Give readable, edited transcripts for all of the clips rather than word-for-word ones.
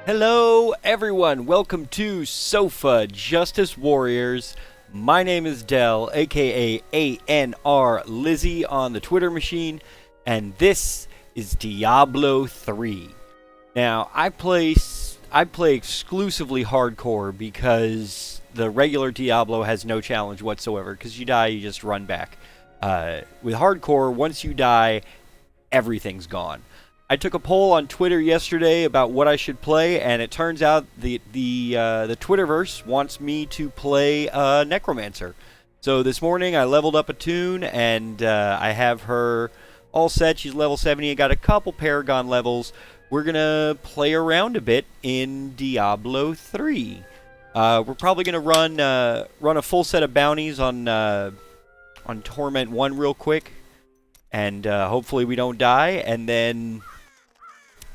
Hello everyone, welcome to Sofa Justice Warriors. My name is Dell, aka ANR Lizzie on the Twitter machine, and this is Diablo 3. Now, I play exclusively hardcore because the regular Diablo has no challenge whatsoever, because you die, you just run back. With hardcore, once you die, everything's gone. I took a poll on Twitter yesterday about what I should play, and it turns out the Twitterverse wants me to play Necromancer. So this morning I leveled up a tune, and I have her all set. She's level 70. I got a couple Paragon levels. We're gonna play around a bit in Diablo 3. We're probably gonna run a full set of bounties on Torment 1 real quick, and hopefully we don't die. And then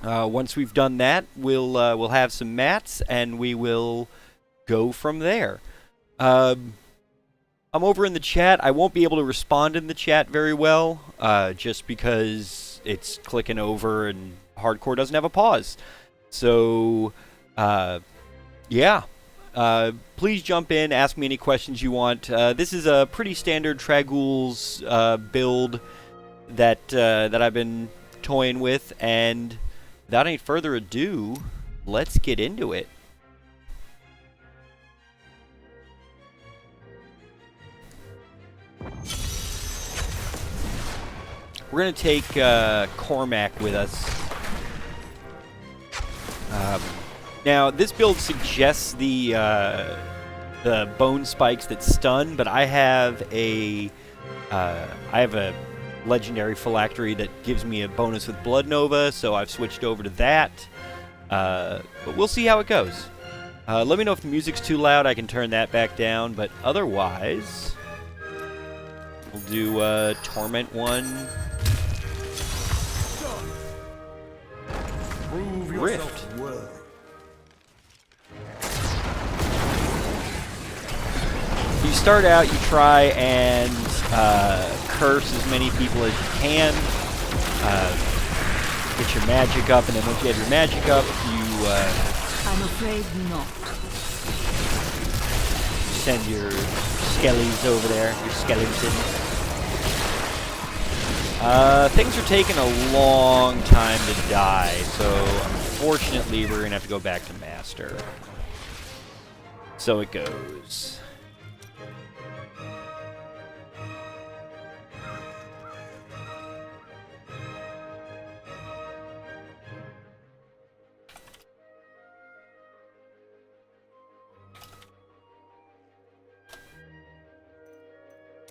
once we've done that, we'll have some mats, and we will go from there. I'm over in the chat. I won't be able to respond in the chat very well, just because it's clicking over and hardcore doesn't have a pause. So, yeah. Please jump in, ask me any questions you want. This is a pretty standard Traghul's build that I've been toying with, and without any further ado, let's get into it. We're going to take Cormac with us. Now, this build suggests the bone spikes that stun, but I have a legendary phylactery that gives me a bonus with Blood Nova, so I've switched over to that. But we'll see how it goes. Let me know if the music's too loud. I can turn that back down, but otherwise, we'll do Torment 1. Rift. You start out, you try and curse as many people as you can, get your magic up, and then once you have your magic up, you I'm afraid not. send your skellies over there, your skeletons. Things are taking a long time to die, so unfortunately we're going to have to go back to Master. So it goes.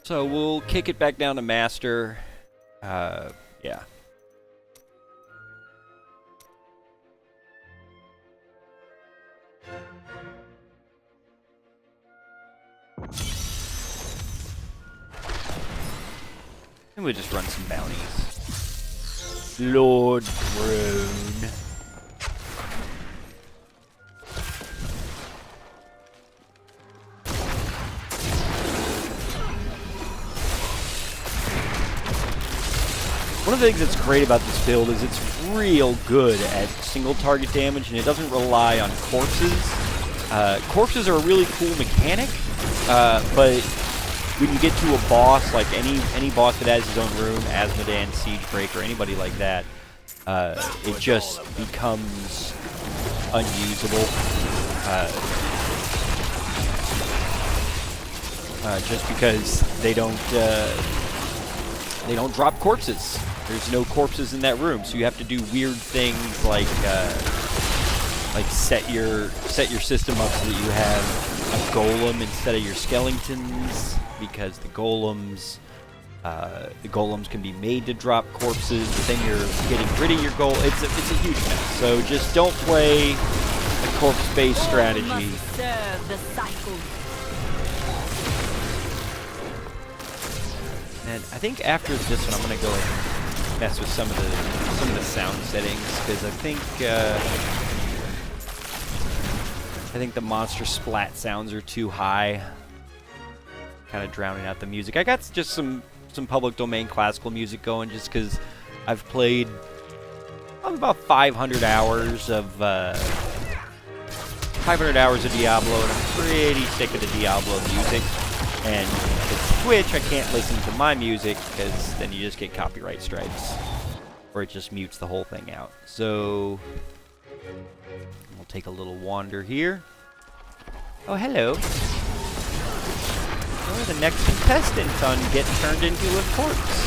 So we'll kick it back down to Master. Yeah. And we'll just run some bounties. Lord Groan. One of the things that's great about this build is it's real good at single target damage, and it doesn't rely on corpses. Corpses are a really cool mechanic, but when you get to a boss, like any boss that has his own room, Asmodan, Siegebreaker, anybody like that, it just becomes unusable. Just because they don't drop corpses. There's no corpses in that room, so you have to do weird things like set your system up so that you have a golem instead of your skeletons, because the golems can be made to drop corpses, but then you're getting rid of your It's a huge mess. So just don't play a corpse-based strategy. Serve the cycle. And I think after this one, I'm gonna go ahead and mess with some of the sound settings, because I think the monster splat sounds are too high, kind of drowning out the music. I got just some public domain classical music going, just because I've played about 500 hours of 500 hours of Diablo, and I'm pretty sick of the Diablo music. And with Twitch, I can't listen to my music, because then you just get copyright strikes. Or it just mutes the whole thing out. So, we'll take a little wander here. Oh, hello. You're the next contestant on Get Turned Into a Corpse.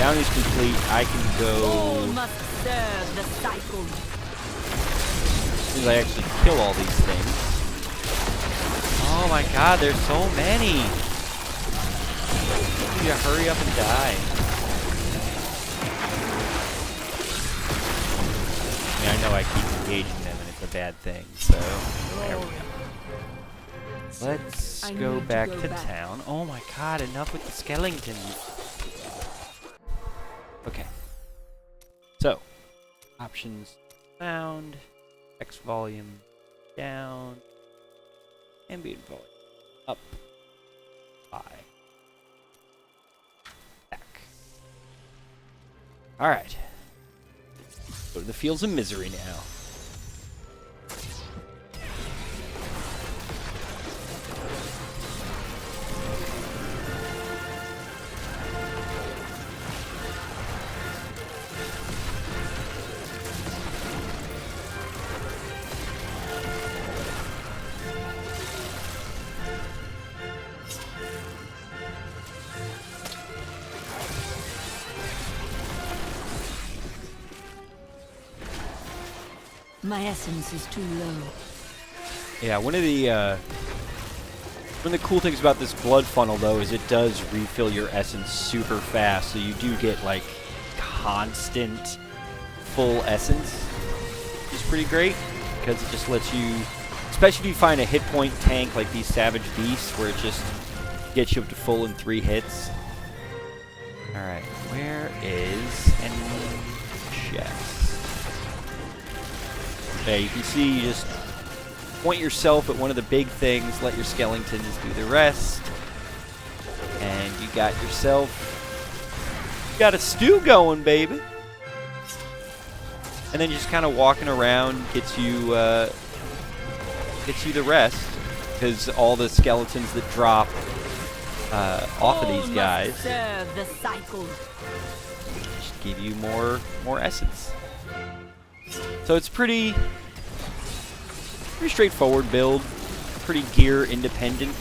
Bounty's complete. I can go. All must serve the cycle. As soon as I actually kill all these things. Oh my god, there's so many. I need to hurry up and die. I mean, I know I keep engaging them and it's a bad thing, so there we go. Let's go back to town. Oh my god, enough with the skeletons. Okay. So, options found, X volume down, ambient volume up, Y, back. Alright. Go to the Fields of Misery now. My essence is too low. Yeah, one of the cool things about this blood funnel, though, is it does refill your essence super fast, so you do get, like, constant full essence, which is pretty great, because it just lets you, especially if you find a hit point tank like these Savage Beasts, where it just gets you up to full in 3 hits. Alright, where is enemy chest? Okay, you can see you just point yourself at one of the big things, let your skeletons do the rest, and you got a stew going, baby. And then just kind of walking around gets you the rest, because all the skeletons that drop off of these guys just give you more essence. So it's pretty straightforward build, pretty gear independent.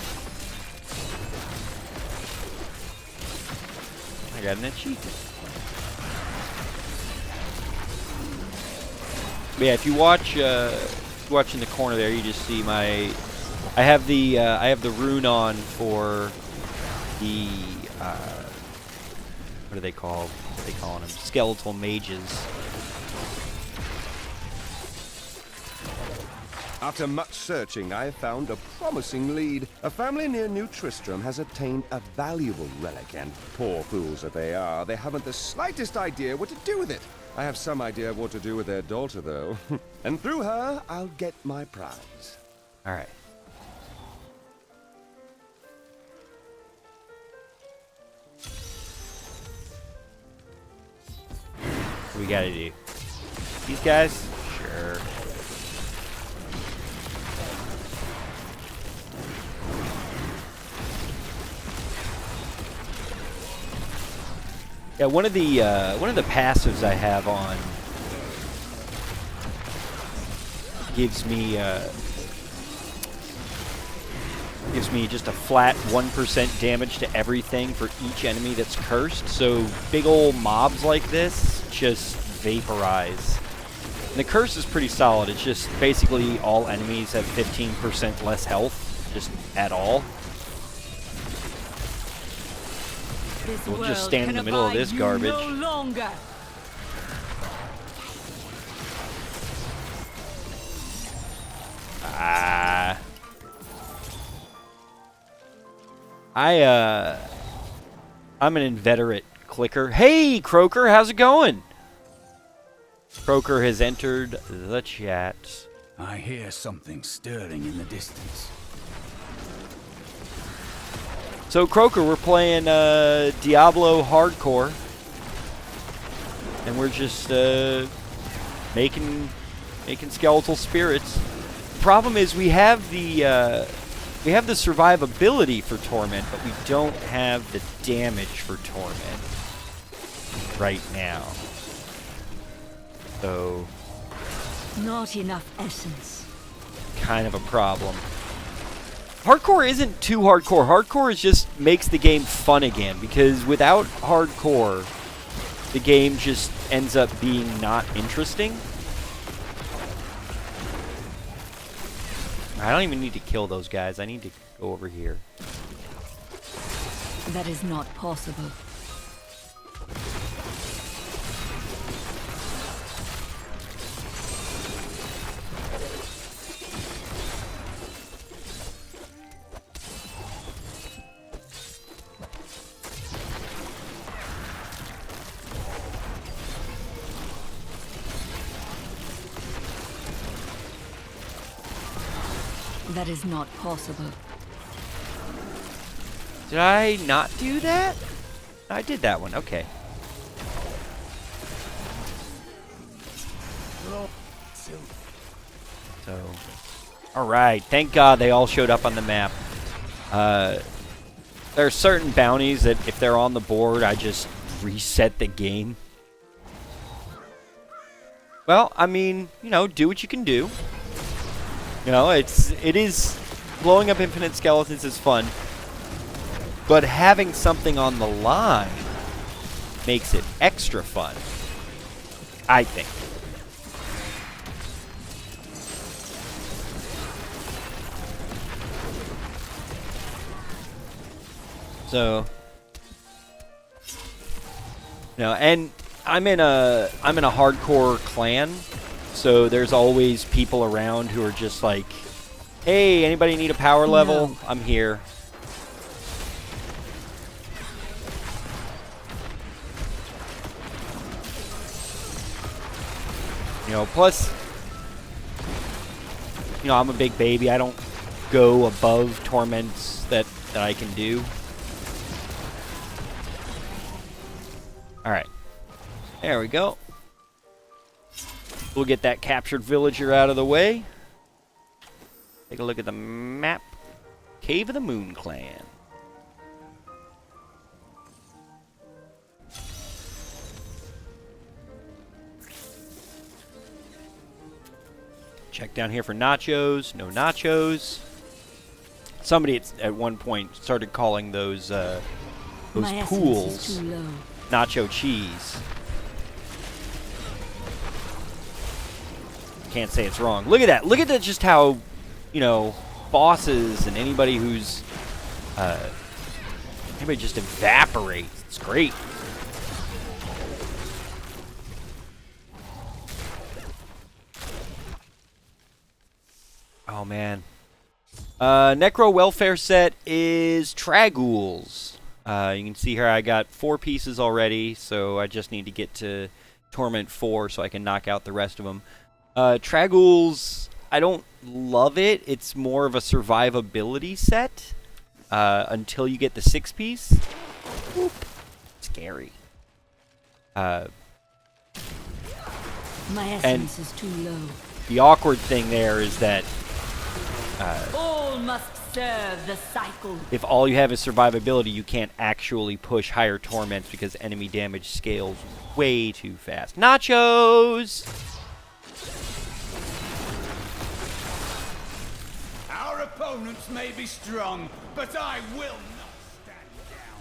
I got an achievement. But yeah, if you watch in the corner there, you just see I have the rune on for the what are they called? What are they calling them? Skeletal mages. After much searching, I have found a promising lead. A family near New Tristram has obtained a valuable relic, and poor fools that they are, they haven't the slightest idea what to do with it. I have some idea of what to do with their daughter, though. And through her, I'll get my prize. All right. What we gotta do? These guys? Sure. Yeah, one of the passives I have on gives me just a flat 1% damage to everything for each enemy that's cursed. So big old mobs like this just vaporize. And the curse is pretty solid. It's just basically all enemies have 15% less health, just at all. We'll just stand in the middle of this garbage. No longer. I'm an inveterate clicker. Hey, Croaker, how's it going? Croaker has entered the chat. I hear something stirring in the distance. So Croaker, we're playing Diablo hardcore, and we're just making skeletal spirits. Problem is we have the survivability for Torment, but we don't have the damage for Torment right now. So Not enough essence. kind of a problem. Hardcore isn't too hardcore. Hardcore is just makes the game fun again, because without hardcore, the game just ends up being not interesting. I don't even need to kill those guys. I need to go over here. That is not possible. That is not possible. Did I not do that? I did that one. Okay. So, all right. Thank God they all showed up on the map. There are certain bounties that if they're on the board, I just reset the game. Well, I mean, you know, do what you can do. You know, it is blowing up infinite skeletons is fun, but having something on the line makes it extra fun, I think. So, you know, and I'm in a hardcore clan. So there's always people around who are just like, hey, anybody need a power level? No. I'm here. You know, plus, you know, I'm a big baby. I don't go above torments that I can do. All right. There we go. We'll get that captured villager out of the way. Take a look at the map. Cave of the Moon Clan. Check down here for nachos. No nachos. Somebody at one point started calling those My essence pools is too low. nacho cheese. Can't say it's wrong. Look at that. Look at that. Just how, you know, bosses and anybody who's anybody just evaporates. It's great. Oh man. Necro welfare set is Tragools. You can see here I got 4 pieces already, so I just need to get to Torment 4 so I can knock out the rest of them. Tragools, I don't love it. It's more of a survivability set until you get the 6-piece. Whoop. Scary. My essence is too low. The awkward thing there is that All must serve the cycle. if all you have is survivability, you can't actually push higher torments because enemy damage scales way too fast. Nachos! Our opponents may be strong, but I will not stand down.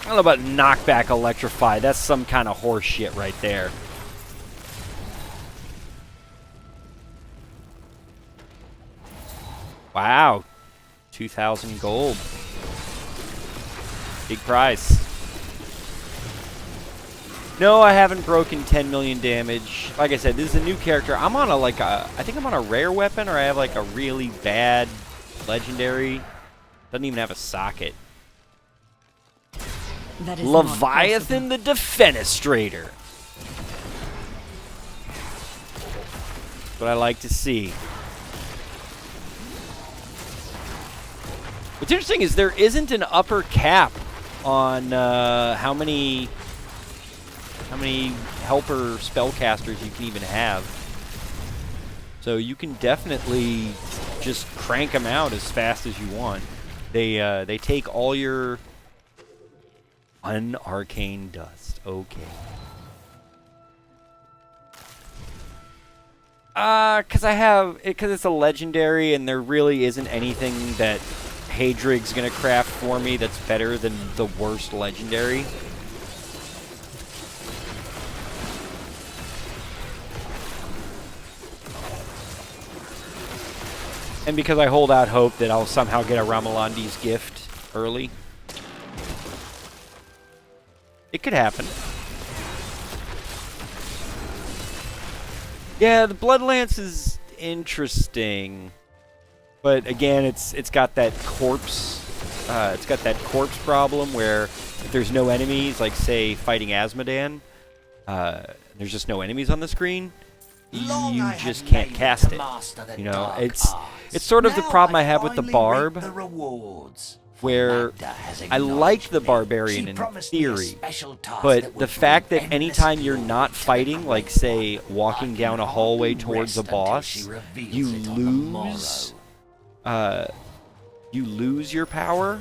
I don't know about knockback electrify. That's some kind of horse shit right there. Wow. 2,000 gold. Big price. No, I haven't broken 10 million damage. Like I said, this is a new character. I'm on I think I'm on a rare weapon, or I have like a really bad legendary. Doesn't even have a socket. That is not Leviathan the Defenestrator. That's what I like to see. What's interesting is there isn't an upper cap on how many helper spellcasters you can even have. So you can definitely just crank them out as fast as you want. They take all your unarcane dust. Okay. Because it's a legendary, and there really isn't anything that Hadrig's gonna craft for me that's better than the worst legendary. And because I hold out hope that I'll somehow get a Ramalandi's gift early. It could happen. Yeah, the Bloodlance is interesting. But again, it's got that corpse problem where if there's no enemies, like say fighting Asmodan, there's just no enemies on the screen, you just can't cast it. You know, it's sort of the problem I have with the Barb, where I like the Barbarian in theory, but the fact that anytime you're not fighting, like say walking down a hallway towards a boss, you lose your power.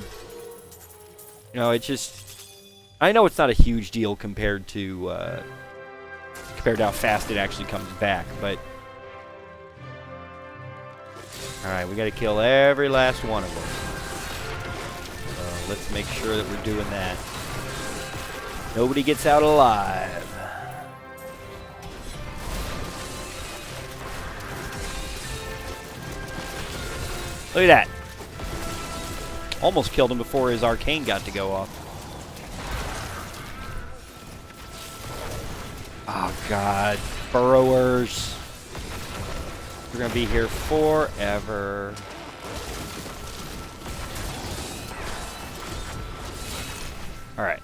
You know, it just, I know it's not a huge deal compared to how fast it actually comes back, but alright, we gotta kill every last one of them. So let's make sure that we're doing that. Nobody gets out alive. Look at that. Almost killed him before his arcane got to go off. Oh, God. Burrowers. We're going to be here forever. Alright.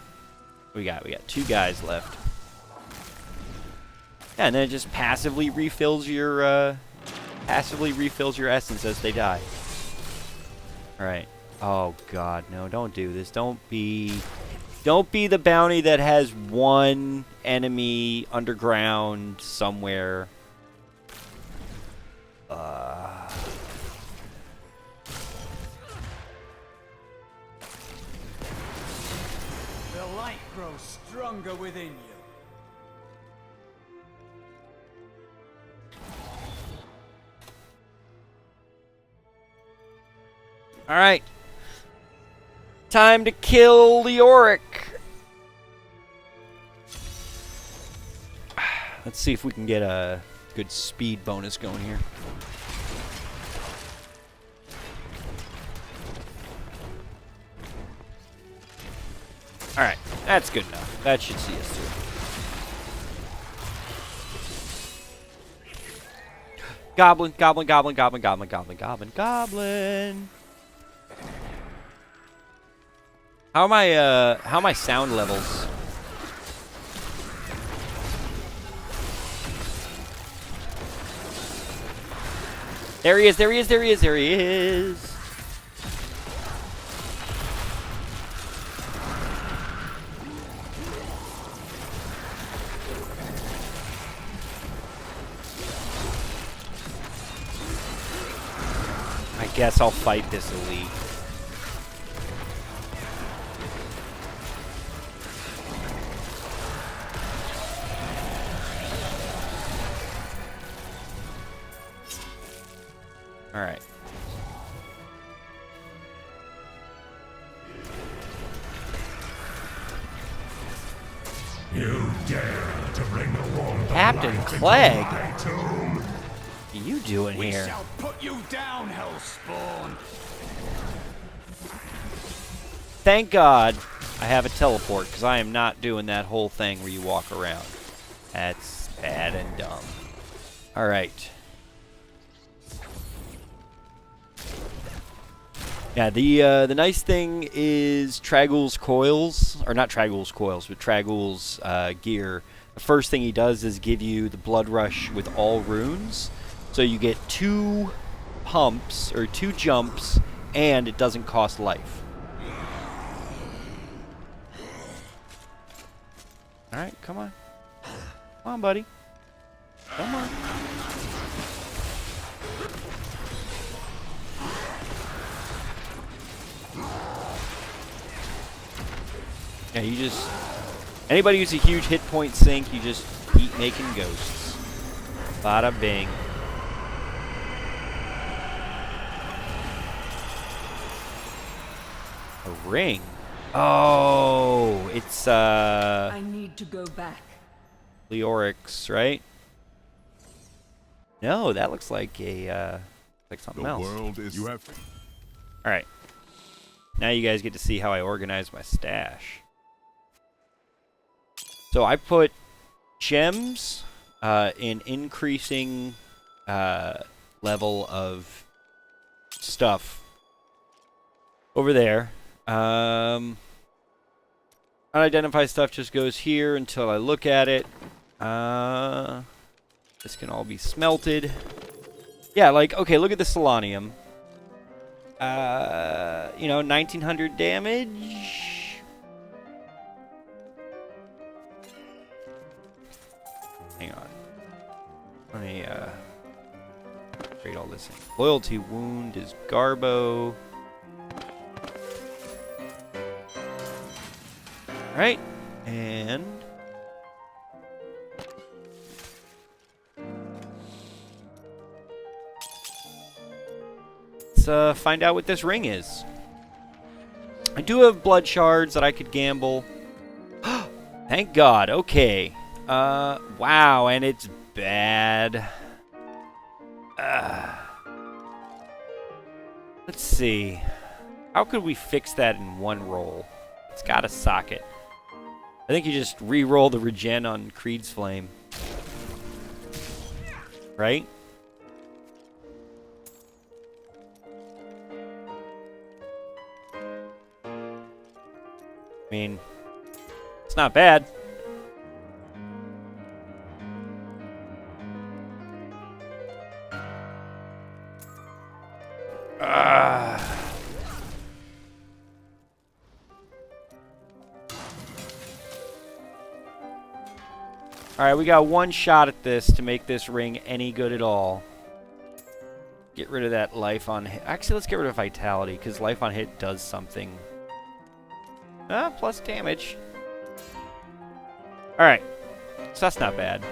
We got 2 guys left. Yeah, and then it just passively refills your essence as they die. Alright. Oh God, no, don't do this. Don't be the bounty that has one enemy underground somewhere. The light grows stronger within you. Alright. Time to kill the Auric. Let's see if we can get a good speed bonus going here. Alright, that's good enough. That should see us through. Goblin, goblin, goblin, goblin, goblin, goblin, goblin, goblin. How are my sound levels? There he is, there he is, there he is, there he is. I guess I'll fight this elite. All right. You dare to bring the warmth Captain of life Clegg. into my tomb? What are you doing We here? shall put you down, Hellspawn. Thank God I have a teleport, because I am not doing that whole thing where you walk around. That's bad and dumb. All right. Yeah, the nice thing is Tragul's coils, or not Tragul's coils, but Tragul's gear. The first thing he does is give you the Blood Rush with all runes. So you get 2 pumps, or 2 jumps, and it doesn't cost life. Alright, come on. Come on, buddy. Come on. Yeah, you just... Anybody who's a huge hit point sink, you just keep making ghosts. Bada bing. A ring? Oh, it's, I need to go back. Leorix, right? No, that looks like a, like something else. world is you have Alright. Now you guys get to see how I organize my stash. So I put gems in increasing level of stuff over there. Unidentified stuff just goes here until I look at it. This can all be smelted. Yeah, like, okay, look at the Solanium. You know, 1900 damage. Hang on. Let me, trade all this in. Loyalty wound is Garbo. Alright, and... let's find out what this ring is. I do have blood shards that I could gamble. Thank God, okay. Wow, and it's bad. Let's see. How could we fix that in one roll? It's got a socket. I think you just re-roll the regen on Creed's Flame. Right? I mean, it's not bad. Alright, we got one shot at this to make this ring any good at all. Get rid of that life on hit. Actually, let's get rid of vitality, because life on hit does something. Plus damage. Alright. So that's not bad.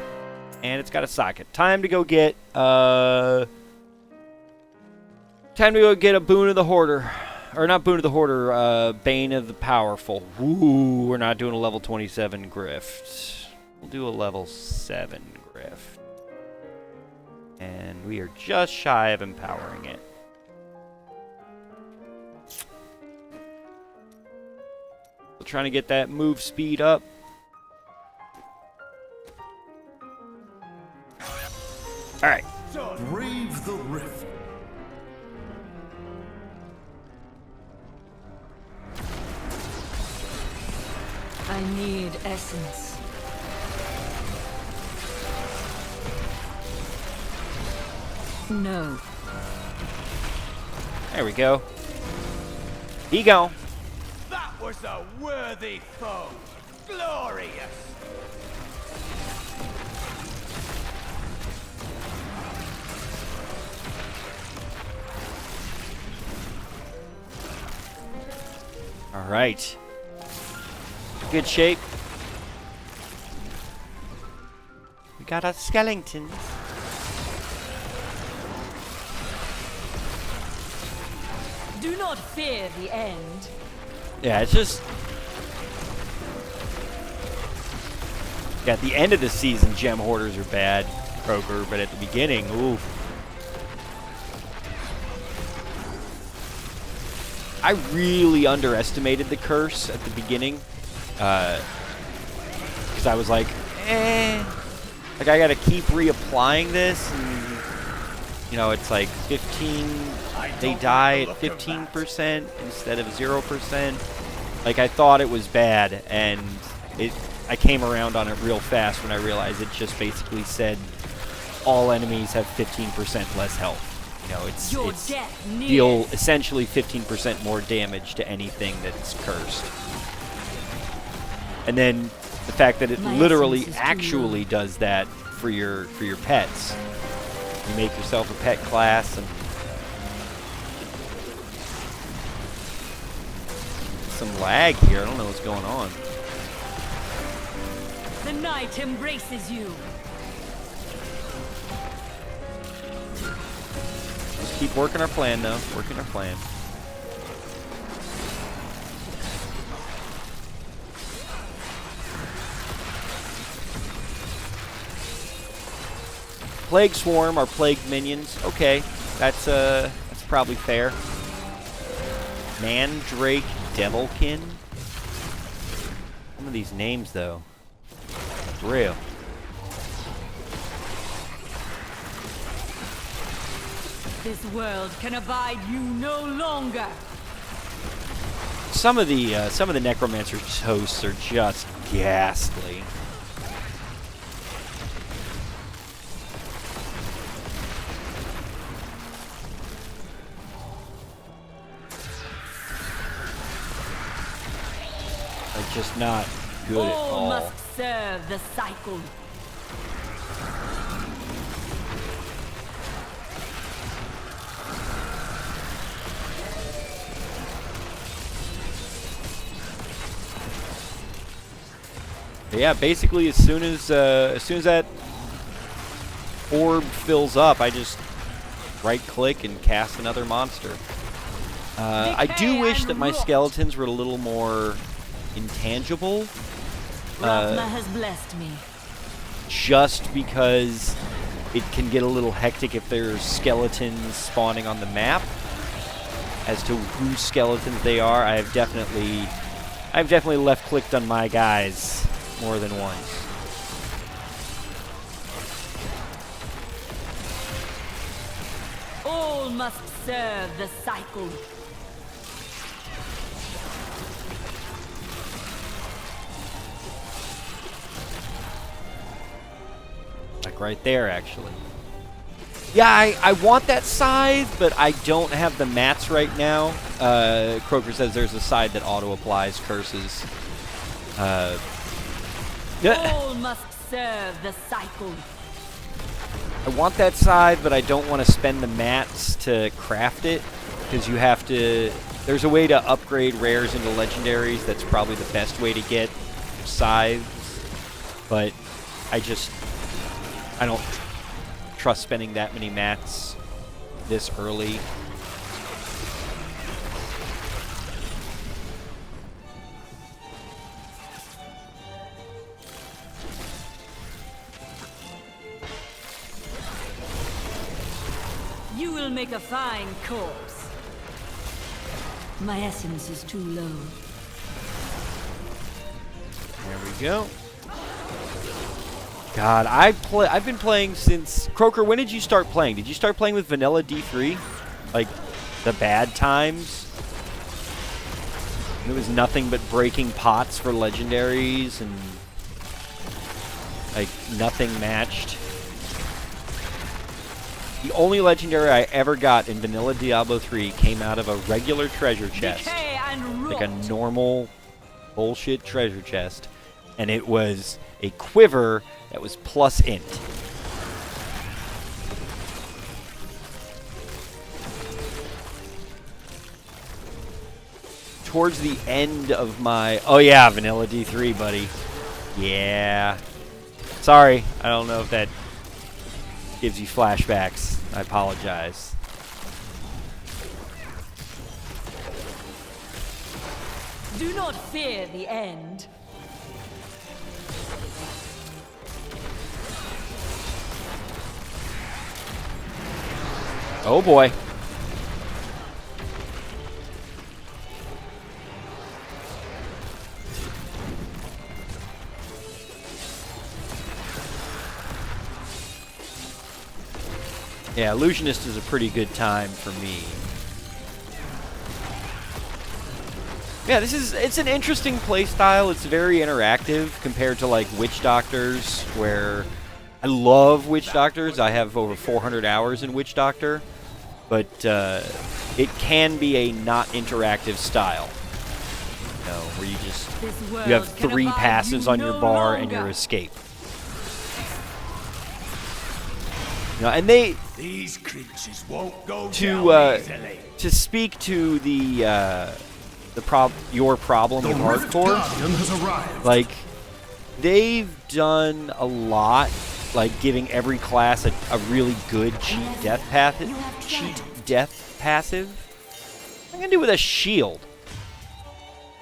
And it's got a socket. Time to go get, time to go get a Boon of the Hoarder. Or not Boon of the Hoarder, Bane of the Powerful. Ooh, we're not doing a level 27 Grift. We'll do a level 7 Grift. And we are just shy of empowering it. We're trying to get that move speed up. Alright. brave the rift. I need essence. No. There we go. He go. That was a worthy foe. Glorious. All right. Good shape. We got our skeletons. Do not fear the end. Yeah, it's just... yeah, at the end of the season, gem hoarders are bad, Croaker, but at the beginning, ooh. I really underestimated the curse at the beginning. Because I was like, like I gotta keep reapplying this. And you know, it's like 15, they die at 15% instead of 0%. Like, I thought it was bad, and I came around on it real fast when I realized it just basically said all enemies have 15% less health. You know, it's deal essentially 15% more damage to anything that's cursed. And then the fact that it literally actually does that for your pets. You make yourself a pet class and some lag here. I don't know what's going on. The night embraces you. Just keep working our plan, though. Working our plan. Plague Swarm are plague minions. Okay, that's probably fair. Mandrake Devilkin. Some of these names, though. Real. This world can abide you no longer. Some of the Necromancer's hosts are just ghastly. Like, just not good at all. All must serve the cycle. Yeah, basically as soon as that orb fills up, I just right-click and cast another monster. I do wish that my skeletons were a little more intangible. Ragna has blessed me. Just because it can get a little hectic if there's skeletons spawning on the map. As to whose skeletons they are, I've definitely left-clicked on my guys more than once. All must serve the cycle. Like right there, actually. Yeah, I want that scythe, but I don't have the mats right now. Croaker says there's a scythe that auto-applies curses. All must serve the cycle. I want that scythe, but I don't want to spend the mats to craft it, because you have to... There's a way to upgrade rares into legendaries. That's probably the best way to get scythes, but I don't trust spending that many mats this early. You will make a fine corpse. My essence is too low. There we go. God, I've been playing since... Croaker, when did you start playing? Did you start playing with vanilla D3? Like, the bad times? It was nothing but breaking pots for legendaries and... like, nothing matched. The only legendary I ever got in vanilla Diablo 3 came out of a regular treasure chest. Like a normal bullshit treasure chest. And it was a quiver that was plus int. Towards the end of my... Oh yeah, vanilla D3, buddy. Yeah. Sorry, I don't know if that gives you flashbacks. I apologize. Do not fear the end. Oh boy. Yeah, Illusionist is a pretty good time for me. Yeah, it's an interesting playstyle. It's very interactive compared to like Witch Doctors, where I love Witch Doctors. I have over 400 hours in Witch Doctor, but it can be a not interactive style. You know, where you have 3 passives on your bar and your escape. You know, and These creatures won't go to down easily. to speak to your problem The with Rift hardcore, Guardian has arrived. like they've done a lot, like giving every class a really good cheat death passive. I'm gonna do with a shield.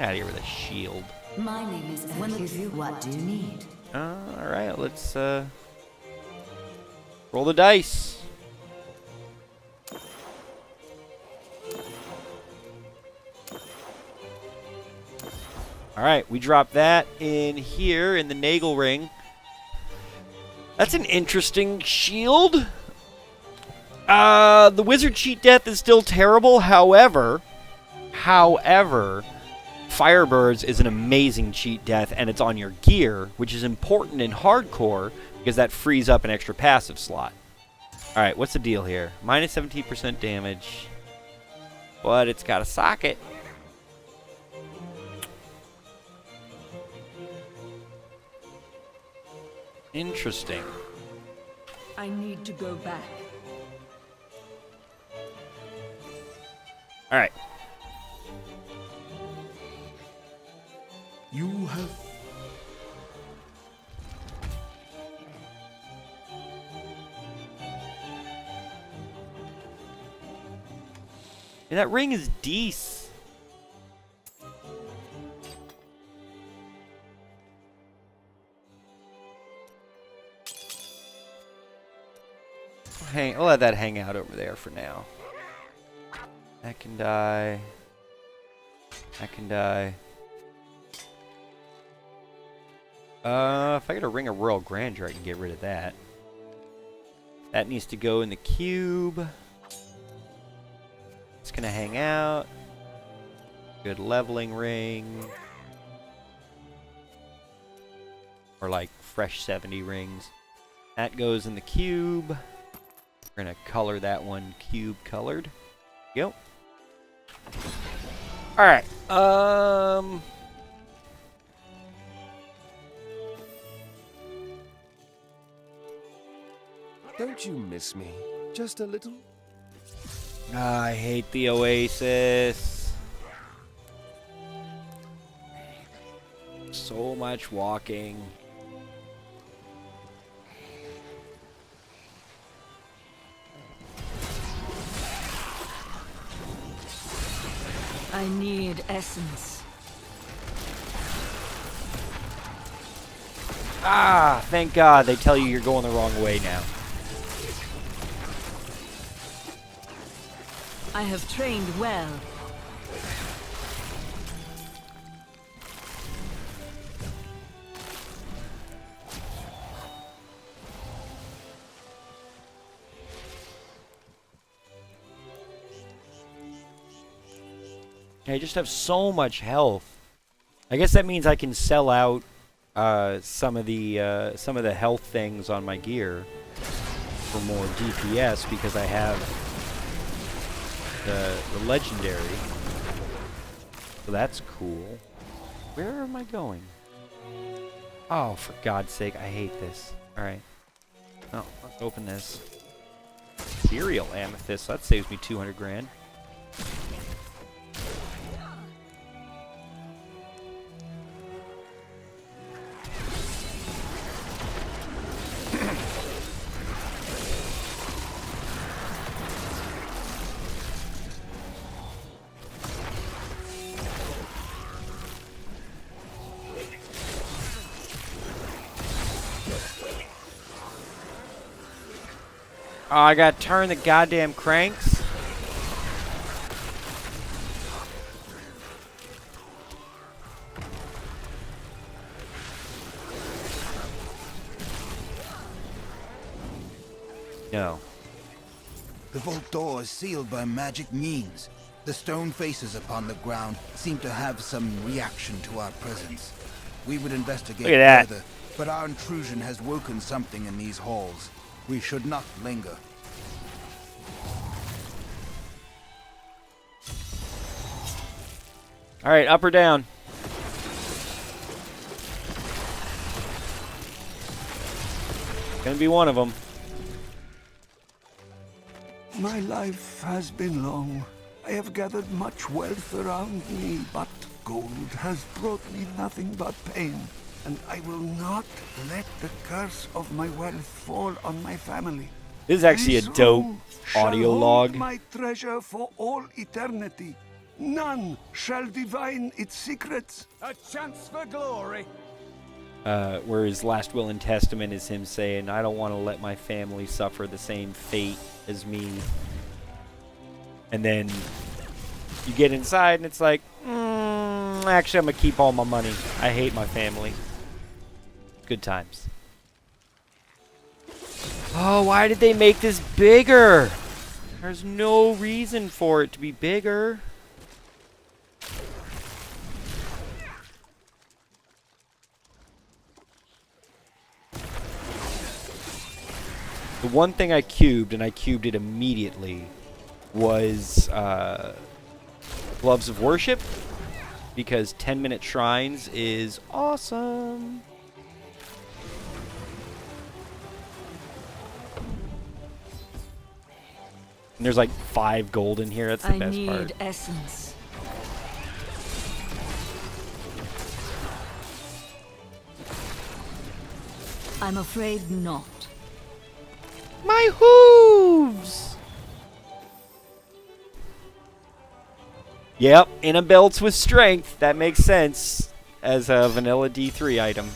Out of here with a shield. My name is SJW. What do you need? All right, let's roll the dice. Alright, we drop that in here in the Nagel Ring. That's an interesting shield. The Wizard Cheat Death is still terrible. However, Firebirds is an amazing cheat death, and it's on your gear, which is important in hardcore because that frees up an extra passive slot. Alright, what's the deal here? Minus 17% damage, but it's got a socket. Interesting. I need to go back. All right. You have And that ring is decent. I'll let that hang out over there for now. That can die. That can die. If I get a Ring of Royal Grandeur, I can get rid of that. That needs to go in the cube. It's gonna hang out. Good leveling ring. Or like fresh 70 rings. That goes in the cube. We're gonna color that one cube colored. Yep. Alright. Don't you miss me? Just a little? I hate the Oasis. So much walking. I need essence. Ah, thank God they tell you you're going the wrong way now. I have trained well. I just have so much health. I guess that means I can sell out some of the health things on my gear for more DPS because I have the legendary. So that's cool. Where am I going? Oh, for God's sake, I hate this. Alright. Oh, let's open this. Ethereal Amethyst, that saves me 200 grand. Oh, I gotta turn the goddamn cranks. No. The vault door is sealed by magic means. The stone faces upon the ground seem to have some reaction to our presence. We would investigate Look at that. further, but our intrusion has woken something in these halls. We should not linger. All right, up or down? Gonna be one of them. My life has been long. I have gathered much wealth around me, but gold has brought me nothing but pain. And I will not let the curse of my wealth fall on my family. This is actually a This dope room shall audio hold log. my treasure for all eternity. None shall divine its secrets. A chance for glory. Where his last will and testament is him saying, I don't want to let my family suffer the same fate as me. And then you get inside and it's like, actually I'm going to keep all my money. I hate my family. Good times. Oh, why did they make this bigger? There's no reason for it to be bigger. The one thing I cubed, and I cubed it immediately, was Gloves of Worship, because 10-minute shrines is awesome. And there's like 5 gold in here. That's the I best need part. essence. I'm afraid not. My hooves! Yep, in a belts with strength. That makes sense as a vanilla D3 item.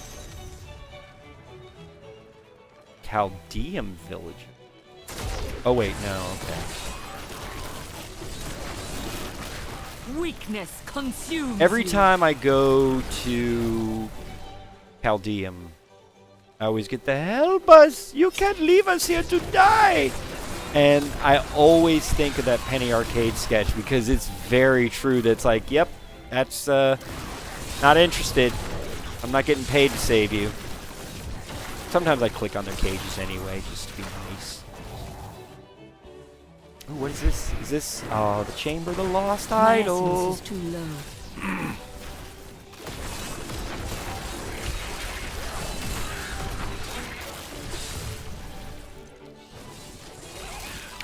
Chaldean village. Oh wait, no, okay. Weakness consumes Every you. time I go to Chaldean, I always get the help us! You can't leave us here to die! And I always think of that Penny Arcade sketch because it's very true. That's like, yep, that's not interested. I'm not getting paid to save you. Sometimes I click on their cages anyway, just to be nice. Ooh, what is this? Is this the Chamber of the Lost My Idol? essence is too low.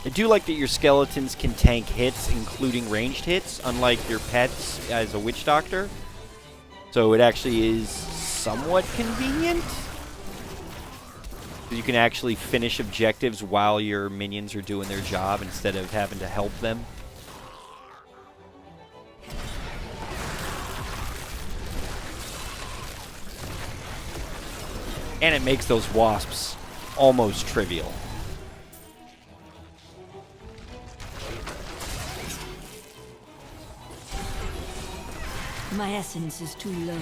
I do like that your skeletons can tank hits, including ranged hits, unlike your pets as a witch doctor. So it actually is somewhat convenient. You can actually finish objectives while your minions are doing their job instead of having to help them. And it makes those wasps almost trivial. My essence is too low.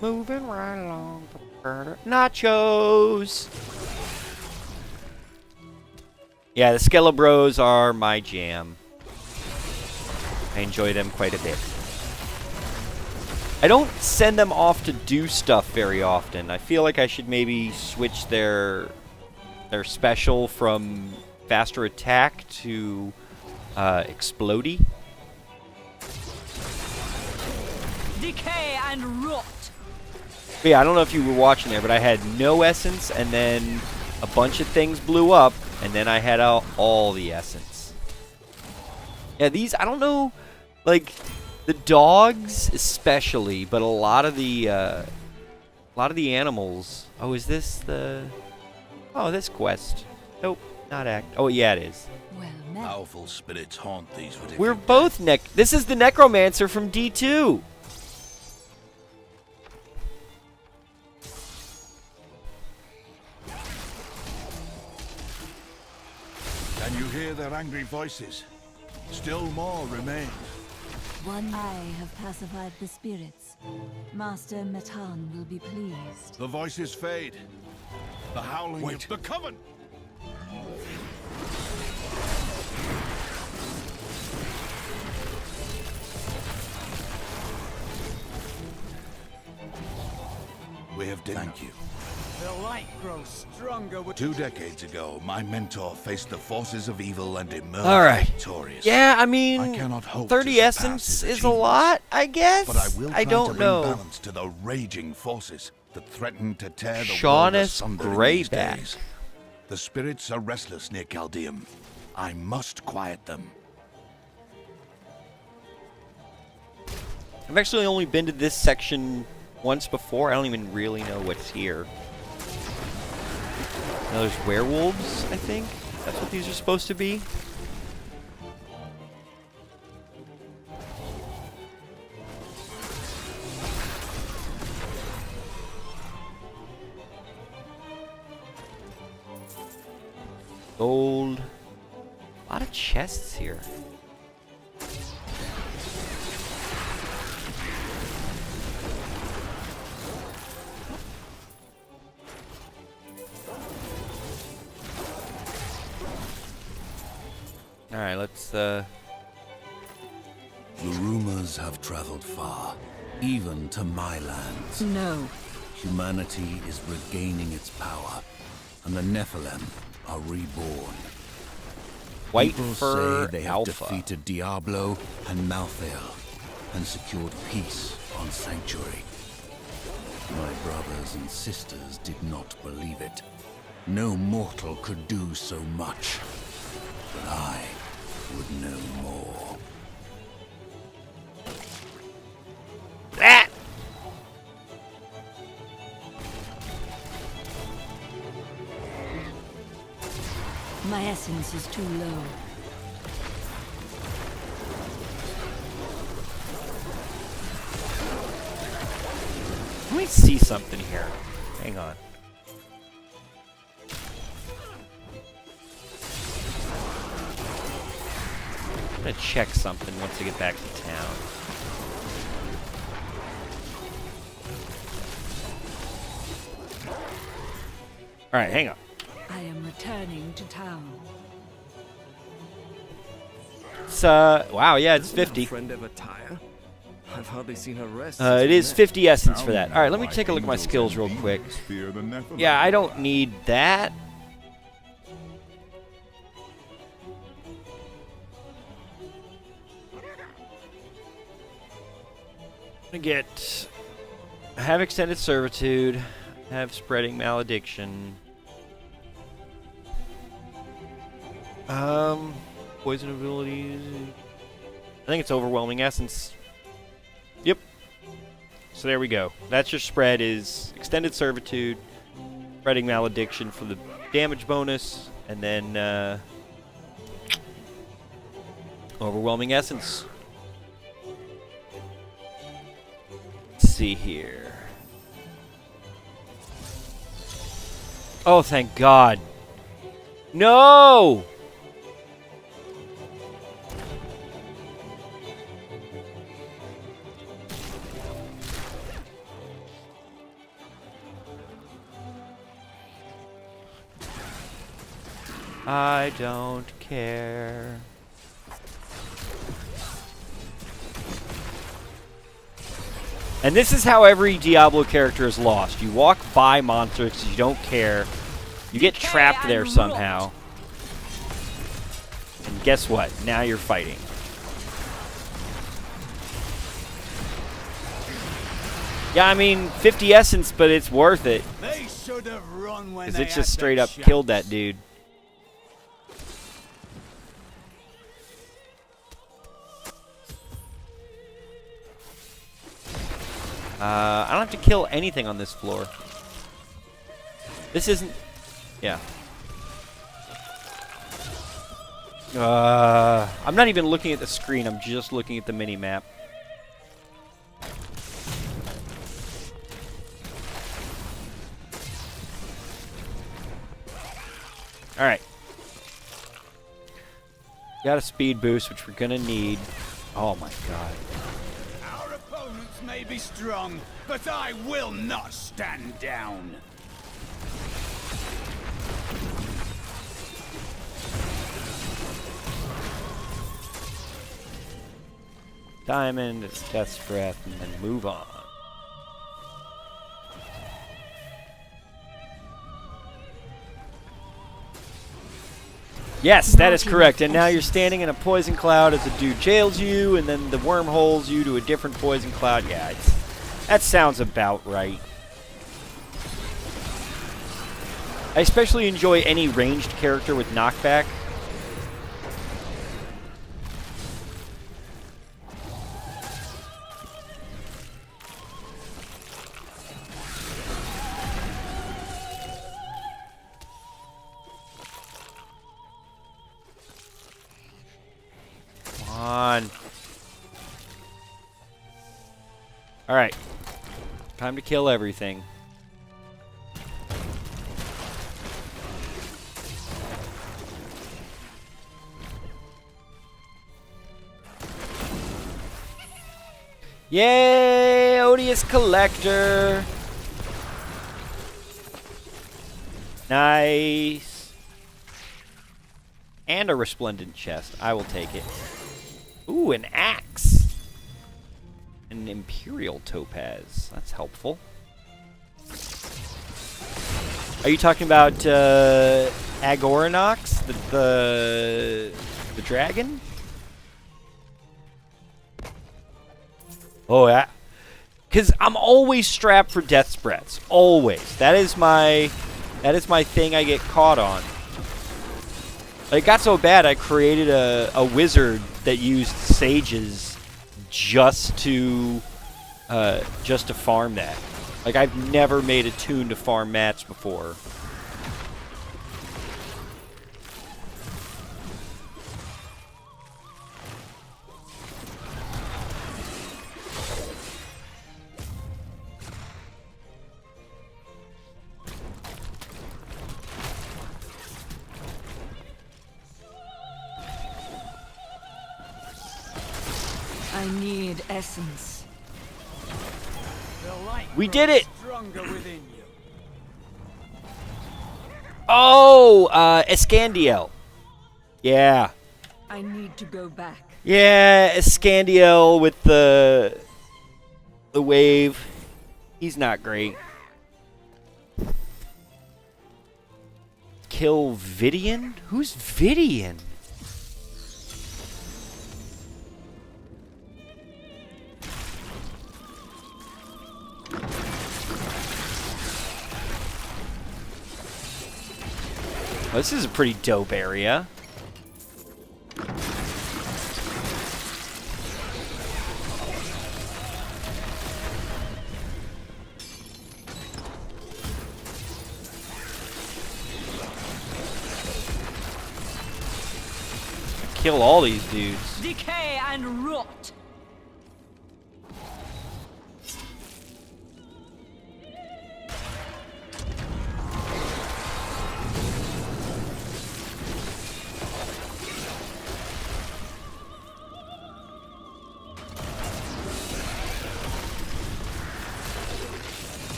Moving right along. Nachos! Yeah, the Skelebros are my jam. I enjoy them quite a bit. I don't send them off to do stuff very often. I feel like I should maybe switch their special from faster attack to explodey. Decay and rot. But yeah, I don't know if you were watching there, but I had no essence, and then a bunch of things blew up, and then I had all the essence. Yeah, these, I don't know, like, the dogs especially, but a lot of the animals. Oh, is this the... Oh, this quest. Nope, not act. Oh, yeah, it is. Well met. Powerful spirits haunt these ridiculous. We're both This is the Necromancer from D2. Can you hear their angry voices. Still more remain. One I have pacified the spirits. Master Matan will be pleased. The voices fade. The howling Wait. of the coven. We have dinner. Thank you. The light grows stronger with 2 decades ago, my mentor faced the forces of evil and emerged All right. victorious. Yeah, I mean, I cannot hope 30 to surpass essence his is a achievements, lot, I guess. But I will try I don't to bring know. balance to the raging forces that threaten to tear the world Shaunus asunder in these Greyback. days. The spirits are restless near Chaldeum. I must quiet them. I've actually only been to this section once before. I don't even really know what's here. Now there's werewolves, I think. That's what these are supposed to be. Gold. A lot of chests here. Alright, let's The rumors have traveled far, even to my lands. No. Humanity is regaining its power, and the Nephilim are reborn. White People Fur say they have Alpha. defeated Diablo and Malthael, and secured peace on Sanctuary. My brothers and sisters did not believe it. No mortal could do so much. But I would know more. Ah! My essence is too low. Let me see something here. Hang on. I'm gonna check something once I get back to town. Alright, hang on. I am returning to town. It's, wow, yeah, it's 50. Friend ever tire? I've hardly seen her rest. It is 50 essence for that. Alright, let me take a look at my skills real quick. Yeah, I don't need that. I get have extended servitude, have spreading malediction. Poison abilities. I think it's overwhelming essence. Yep. So there we go. That's your spread is extended servitude, spreading malediction for the damage bonus, and then overwhelming essence. Let's see here. Oh, thank God. No! I don't care. And this is how every Diablo character is lost. You walk by monsters because you don't care. You get trapped there somehow. And guess what? Now you're fighting. Yeah, I mean, 50 essence, but it's worth it. They should have run when Because they it had just the straight up chance. killed that dude. I don't have to kill anything on this floor. This isn't... Yeah. I'm not even looking at the screen. I'm just looking at the mini-map. Alright. Got a speed boost, which we're gonna need. Oh my god. Our opponents may be strong, but I will not stand down. Diamond, Death's Breath, and then move on. Yes, that is correct. And now you're standing in a poison cloud as a dude jails you, and then the wormholes you to a different poison cloud. Yeah, that sounds about right. I especially enjoy any ranged character with knockback. On. Alright. Time to kill everything. Yay! Odious Collector! Nice. And a resplendent chest. I will take it. Ooh, an axe. An Imperial Topaz. That's helpful. Are you talking about Agoranox? The dragon? Oh, yeah. Because I'm always strapped for Death's Breaths. Always. That is my thing I get caught on. It got so bad I created a wizard that used sages just to farm that. Like, I've never made a tune to farm mats before. I need essence. We did it! Stronger within you. Oh, Escandiel. Yeah. I need to go back. Yeah, Escandiel with the wave. He's not great. Kill Vidian? Who's Vidian? Oh, this is a pretty dope area. Kill all these dudes. Decay and rot.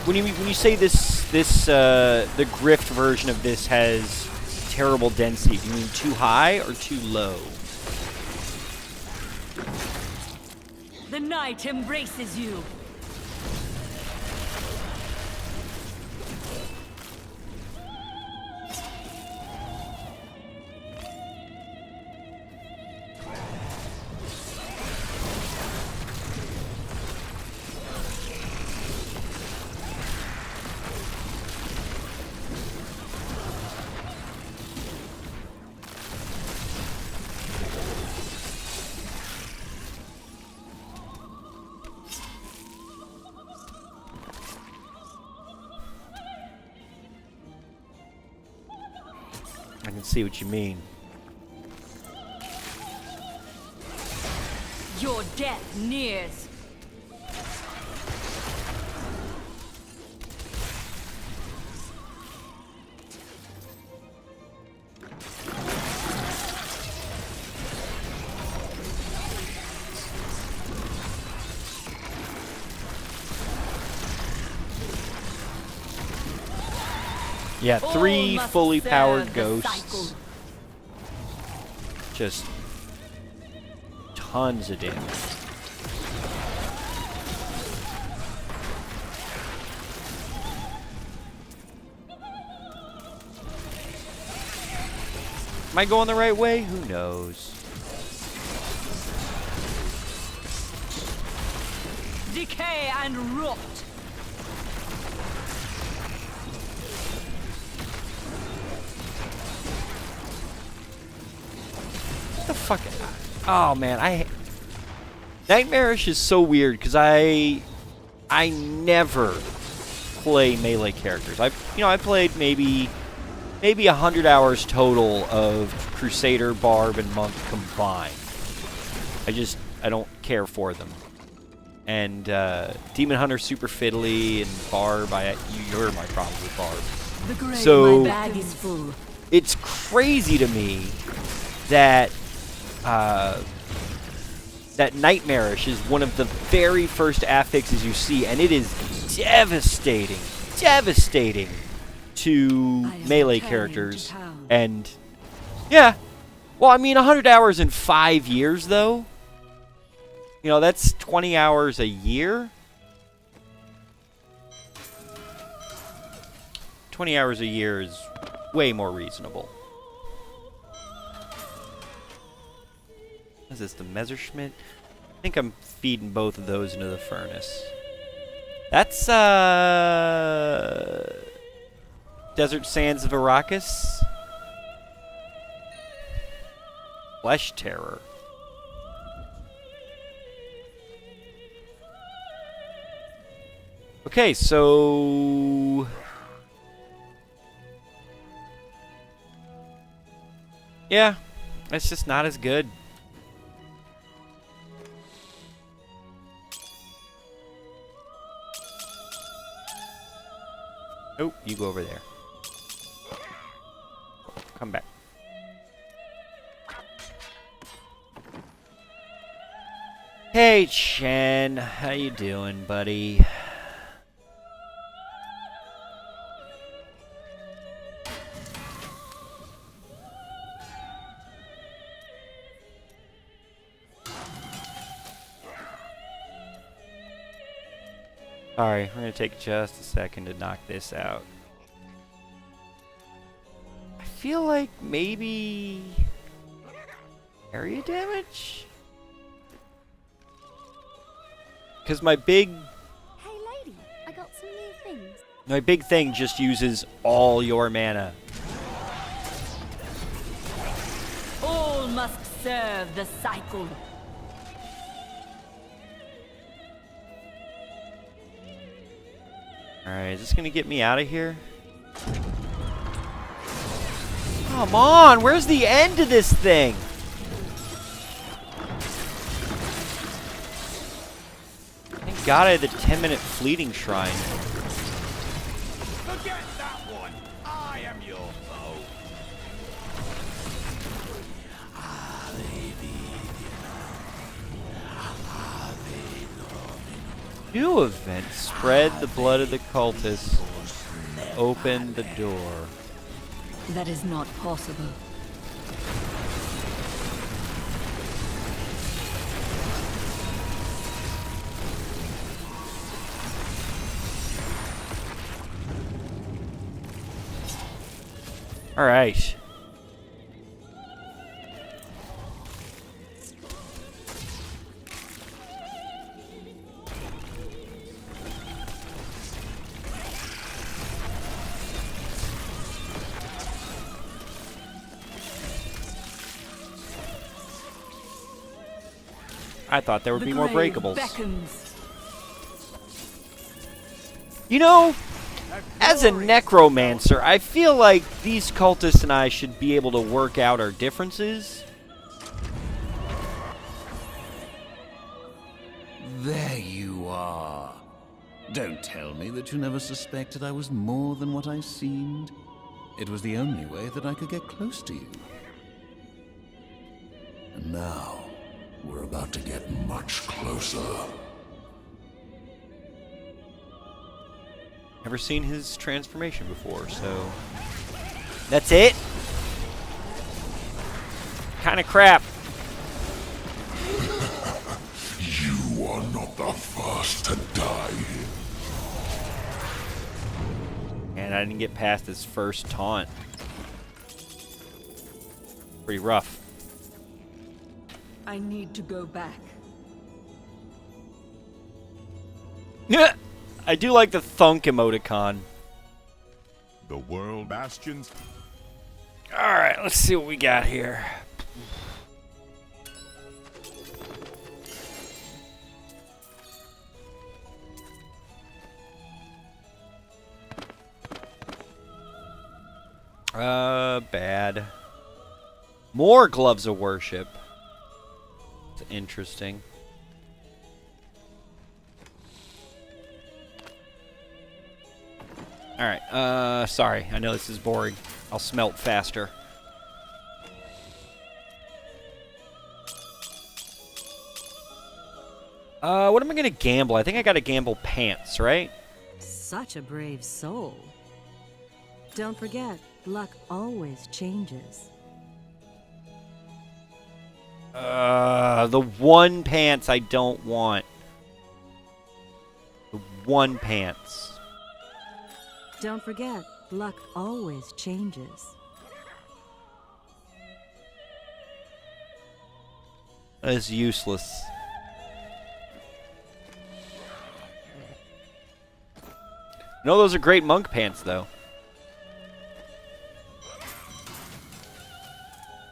When you say the Grift version of this has terrible density, do you mean too high or too low? The night embraces you. I can see what you mean. Your death nears. Yeah, 3 must fully serve powered the ghosts. cycle. Just tons of damage. Am I going the right way? Who knows? Decay and rot. What the fuck? Oh man, Nightmarish is so weird because I never play melee characters. I played maybe 100 hours total of Crusader, Barb, and Monk combined. I don't care for them. And Demon Hunter super fiddly, and Barb, you're my problem with Barb. The grave, So my bag is full. it's crazy to me that that Nightmarish is one of the very first affixes you see, and it is devastating to melee characters. And yeah, well, I mean, 100 hours in 5 years, though. You know, that's 20 hours a year. 20 hours a year is way more reasonable. What is this, the Messerschmitt? I think I'm feeding both of those into the furnace. That's, Desert Sands of Arrakis. Flesh Terror. Okay, so... yeah, it's just not as good. Oh, you go over there. Come back. Hey, Chen. How you doing, buddy? Sorry, we're gonna take just a second to knock this out. I feel like maybe area damage? Because my big Hey lady, I got some new things. my big thing just uses all your mana. All must serve the cycle. Alright, is this gonna get me out of here? Come on, where's the end of this thing? Thank God I had the 10-minute fleeting shrine. Forget that one. I am your foe. New event. Spread the blood of the cultists. Open the door. That is not possible. All right. I thought there would be more breakables. Beckons. You know, as a necromancer, I feel like these cultists and I should be able to work out our differences. There you are. Don't tell me that you never suspected I was more than what I seemed. It was the only way that I could get close to you. And now, we're about to get much closer. Never seen his transformation before, so that's it. Kind of crap. You are not the first to die. And I didn't get past his first taunt. Pretty rough. I need to go back. I do like the thunk emoticon. The world bastions. Alright, let's see what we got here. Bad. More gloves of worship. It's interesting. Alright, sorry. I know this is boring. I'll smelt faster. What am I gonna gamble? I think I gotta gamble pants, right? Such a brave soul. Don't forget, luck always changes. The one pants I don't want. The one pants. Don't forget, luck always changes. That is useless. No, those are great monk pants, though.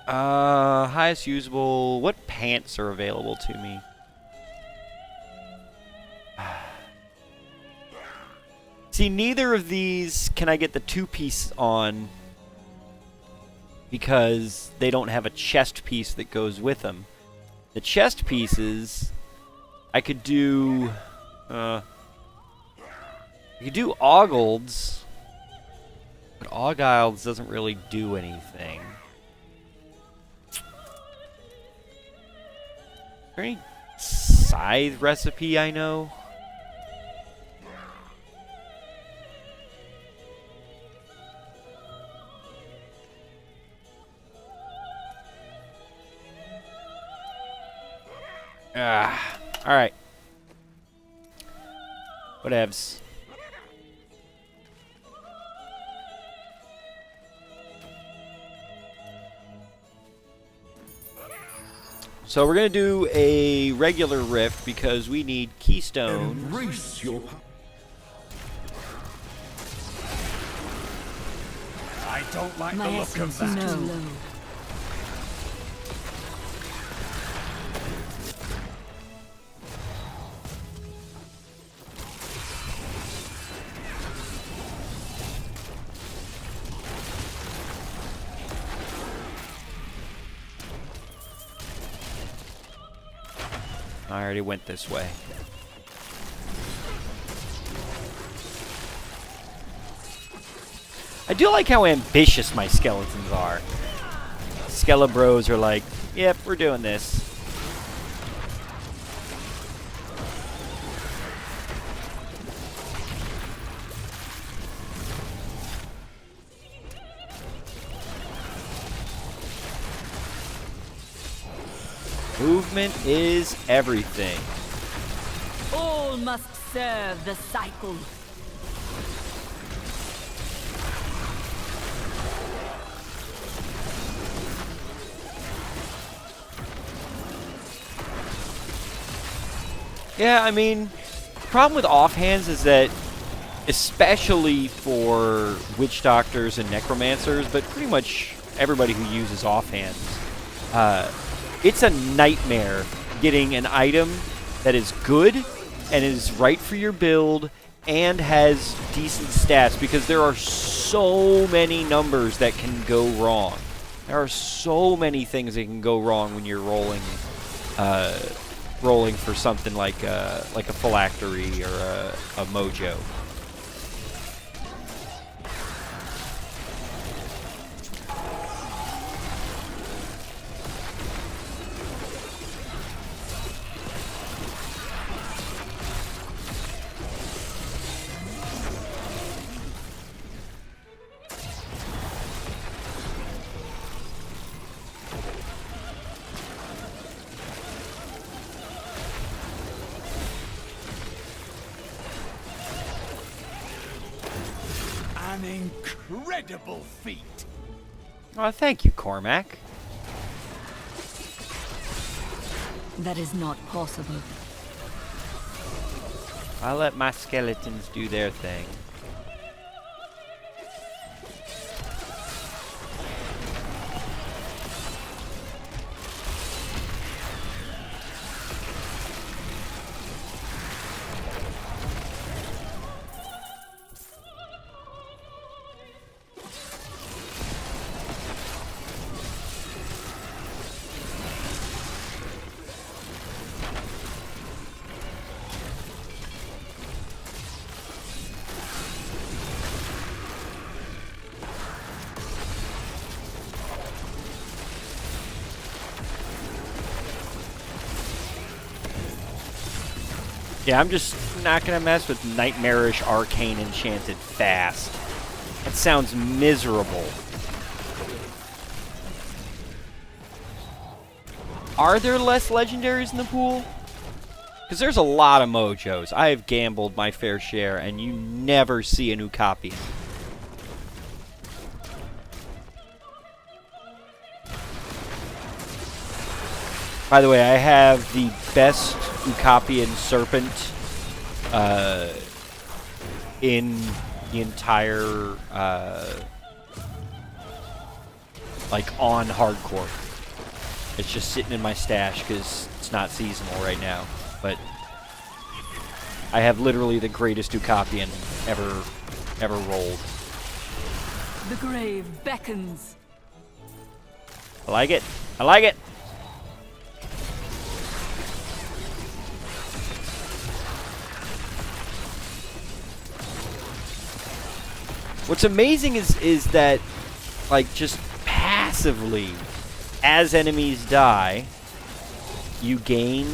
Highest usable. What pants are available to me? See, neither of these can I get the two-piece on because they don't have a chest piece that goes with them. The chest pieces, I could do. I could do Ogilds, but Ogilds doesn't really do anything. Is there any scythe recipe I know? Alright. Whatevs. So we're going to do a regular rift because we need keystone. Embrace your I don't like My the look of essence is that. too low. I already went this way. I do like how ambitious my skeletons are. Skelebros are like, yep, we're doing this. Movement is everything. All must serve the cycle. Yeah, I mean, problem with offhands is that, especially for witch doctors and necromancers, but pretty much everybody who uses offhands, it's a nightmare getting an item that is good and is right for your build and has decent stats, because there are so many numbers that can go wrong. There are so many things that can go wrong when you're rolling for something like a phylactery or a mojo. incredible feat. Oh, thank you, Cormac. That is not possible. I'll let my skeletons do their thing. Yeah, I'm just not gonna mess with nightmarish arcane enchanted fast. That sounds miserable. Are there less legendaries in the pool? Because there's a lot of mojos. I have gambled my fair share, and you never see a new copy. By the way, I have the best Ukapian Serpent in the entire, like, on hardcore. It's just sitting in my stash because it's not seasonal right now. But I have literally the greatest Ukapian ever rolled. The grave beckons. I like it. I like it. What's amazing is that, like, just passively, as enemies die, you gain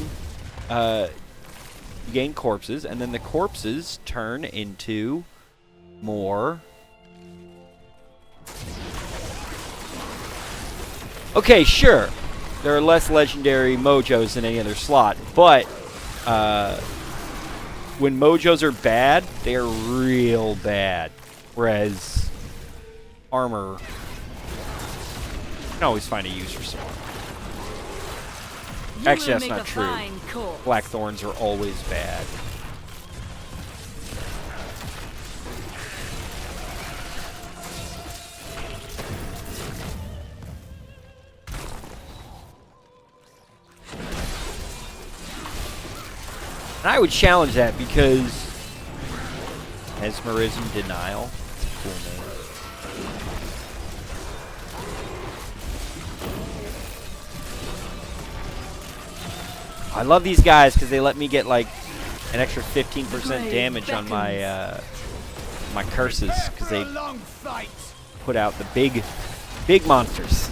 corpses, and then the corpses turn into more. Okay, sure, there are less legendary mojos than any other slot, but when mojos are bad, they are real bad. Whereas armor, you can always find a use for some armor. Actually, that's not true. Blackthorns are always bad. And I would challenge that because Mesmerism Denial. Cool name. I love these guys because they let me get like an extra 15% damage on my my curses because they put out the big monsters.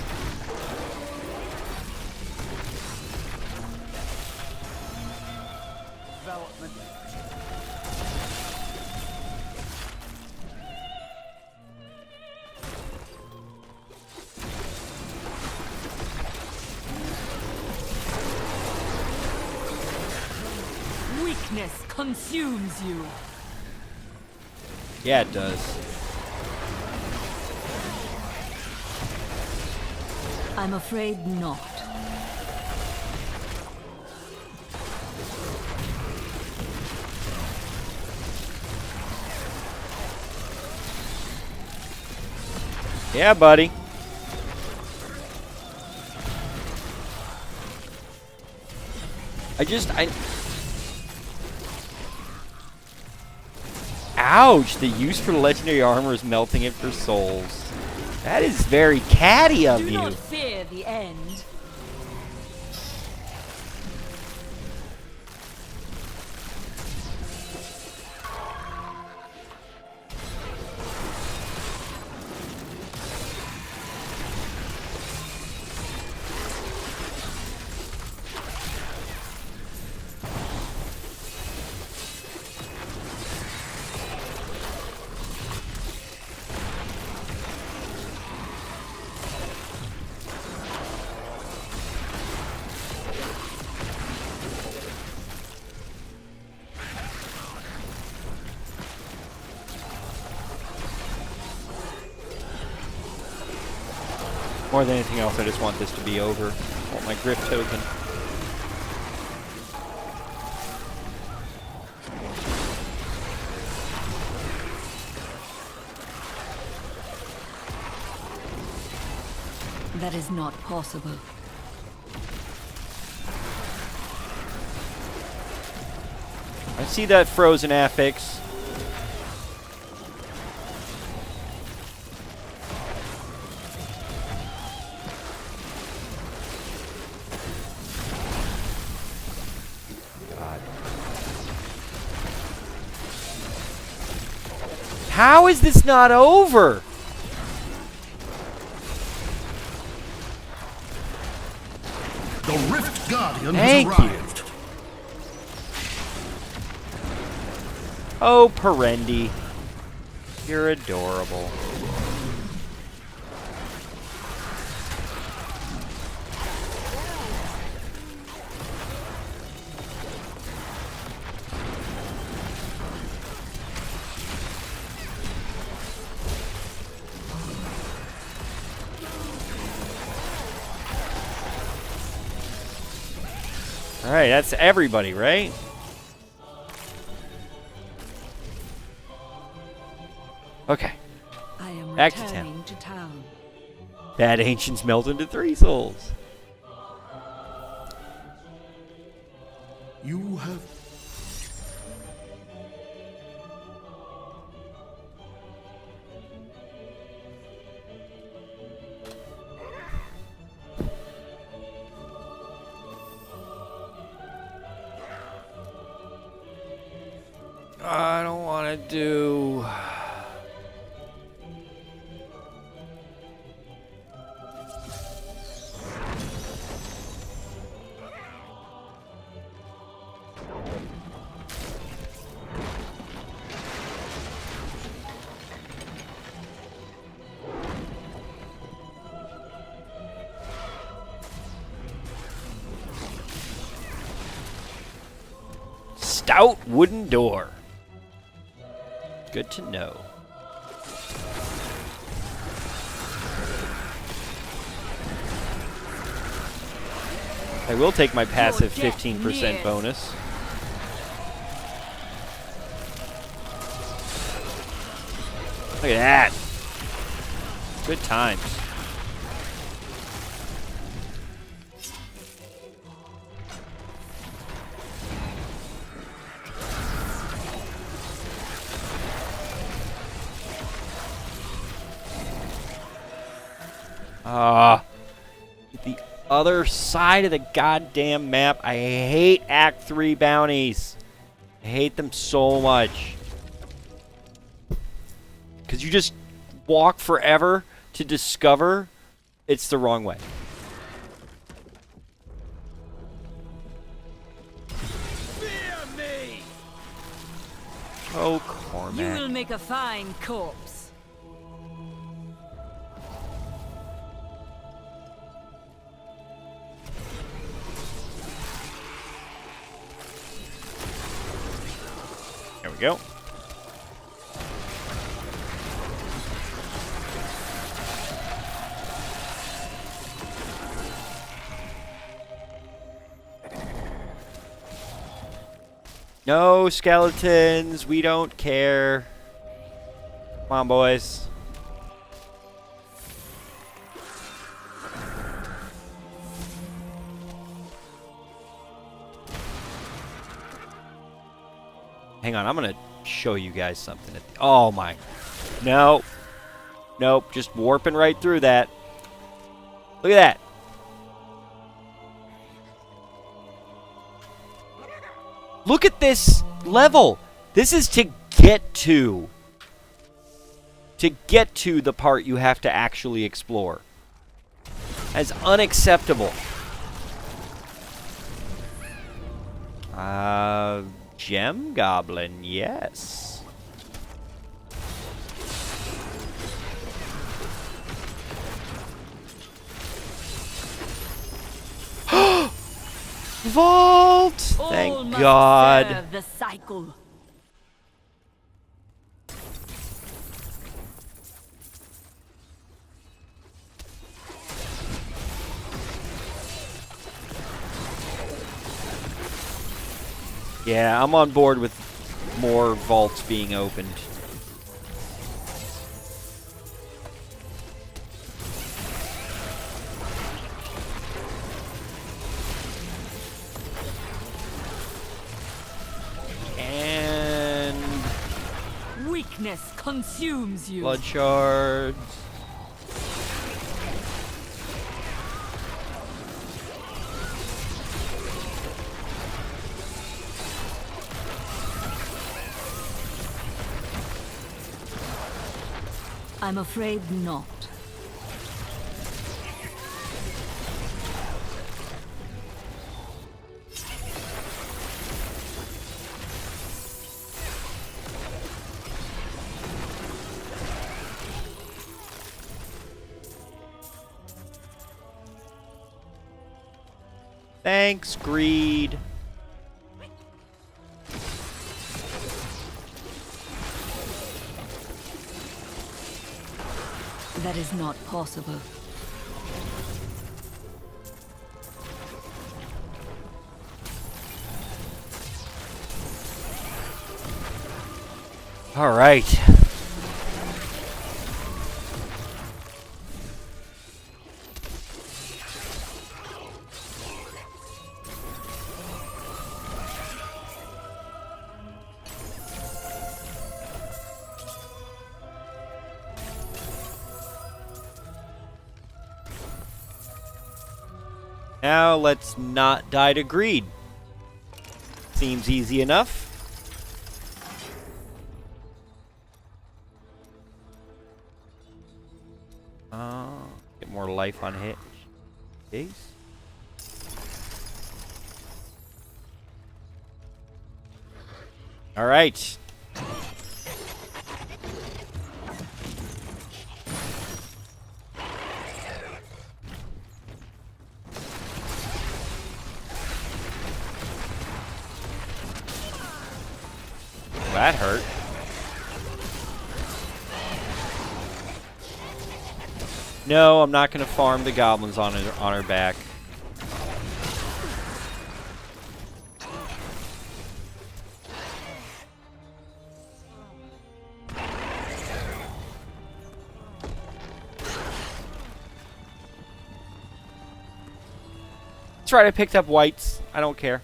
Weakness consumes you. Yeah, it does. I'm afraid not. Yeah, buddy. Ouch! The use for legendary armor is melting it for souls. That is very catty of you. Do not fear the end. More than anything else, I just want this to be over. I want my grip token. That is not possible. I see that frozen affix. God. How is this not over? The Rift Guardian Thank has you. arrived. Oh, Perendi. You're adorable. Alright, that's everybody, right? Okay. I am Back to returning to town. Bad ancients melt into 3 souls. You have... I don't want to do... Stout wooden door. Good to know. I will take my passive 15% bonus. Look at that. Good times. The other side of the goddamn map. I hate Act 3 bounties. I hate them so much. Because you just walk forever to discover it's the wrong way. Fear me! Oh, Cormac. You will make a fine corpse. There we go. No skeletons. We don't care. Come on, boys. Hang on, I'm gonna show you guys something. Oh my. No. Nope, just warping right through that. Look at that. Look at this level. This is to get to. To get to the part you have to actually explore. As unacceptable. Gem Goblin, yes. Vault! Thank God. Serve the cycle. Yeah, I'm on board with more vaults being opened. And Weakness consumes you. blood shards. I'm afraid not. Thanks, greed. That is not possible. All right. Now let's not die to greed. Seems easy enough. Get more life on hit. Case. All right. That hurt. No, I'm not going to farm the goblins on her back. That's right, I picked up whites. I don't care.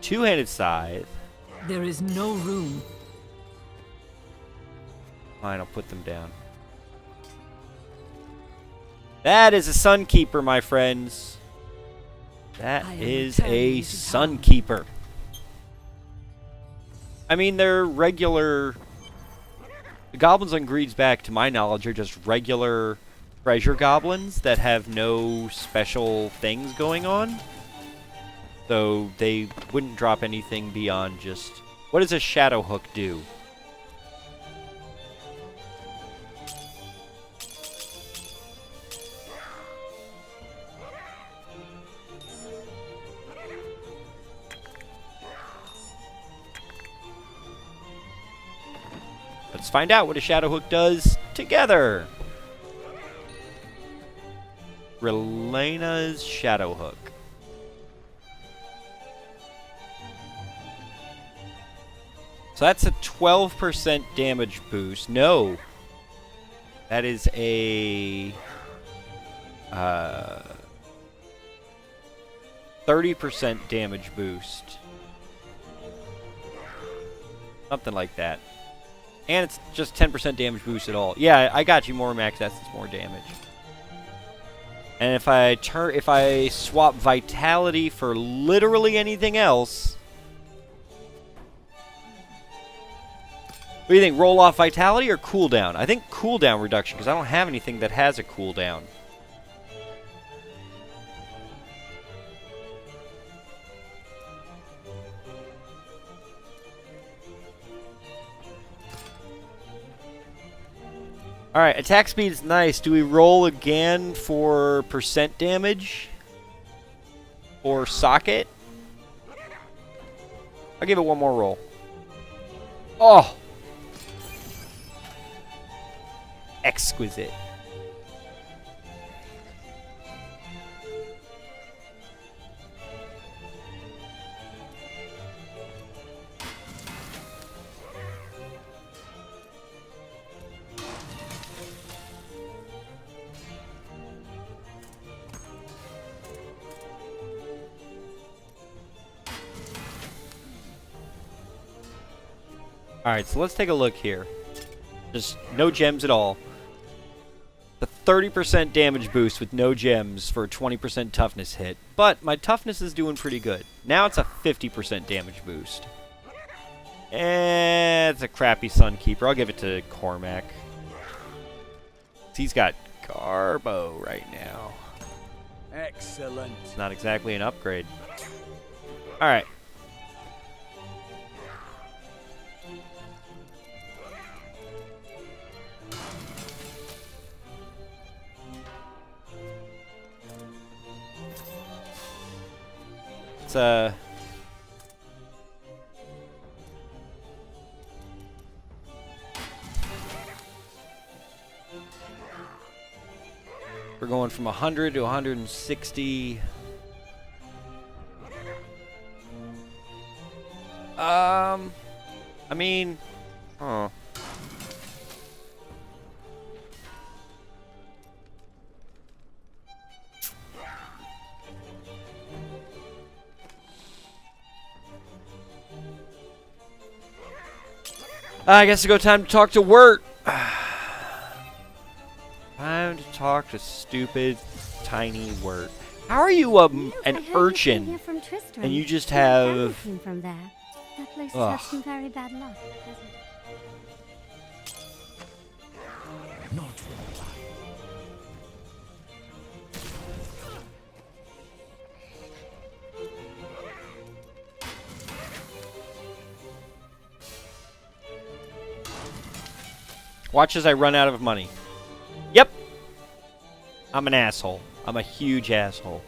Two-handed scythe. There is no room. Fine, I'll put them down. That is a Sunkeeper, my friends. That is a Sunkeeper. I mean, they're regular... The goblins on Greed's back, to my knowledge, are just regular treasure goblins that have no special things going on. So they wouldn't drop anything beyond just... What does a Shadow Hook do? Let's find out what a Shadow Hook does together. Relena's Shadow Hook. So that's a 12% damage boost. No. That is a 30% damage boost. Something like that. And it's just 10% damage boost at all. Yeah, I got you more max. That's more damage. And if I swap vitality for literally anything else, what do you think? Roll off vitality or cooldown? I think cooldown reduction because I don't have anything that has a cooldown. Alright, attack speed is nice. Do we roll again for percent damage? Or socket? I'll give it one more roll. Oh! exquisite. Alright, so let's take a look here. Just no gems at all. The 30% damage boost with no gems for a 20% toughness hit. But my toughness is doing pretty good. Now it's a 50% damage boost. And it's a crappy Sunkeeper. I'll give it to Cormac. He's got Garbo right now. Excellent. It's not exactly an upgrade. Alright. It's we're going from 100 to 160. I mean, oh. I guess it's time to talk to Wirt. Time to talk to stupid, tiny Wirt. How are you an urchin and you just have... From there. That place Ugh. has some very bad luck, hasn't it? Not Watch as I run out of money. Yep. I'm an asshole. I'm a huge asshole.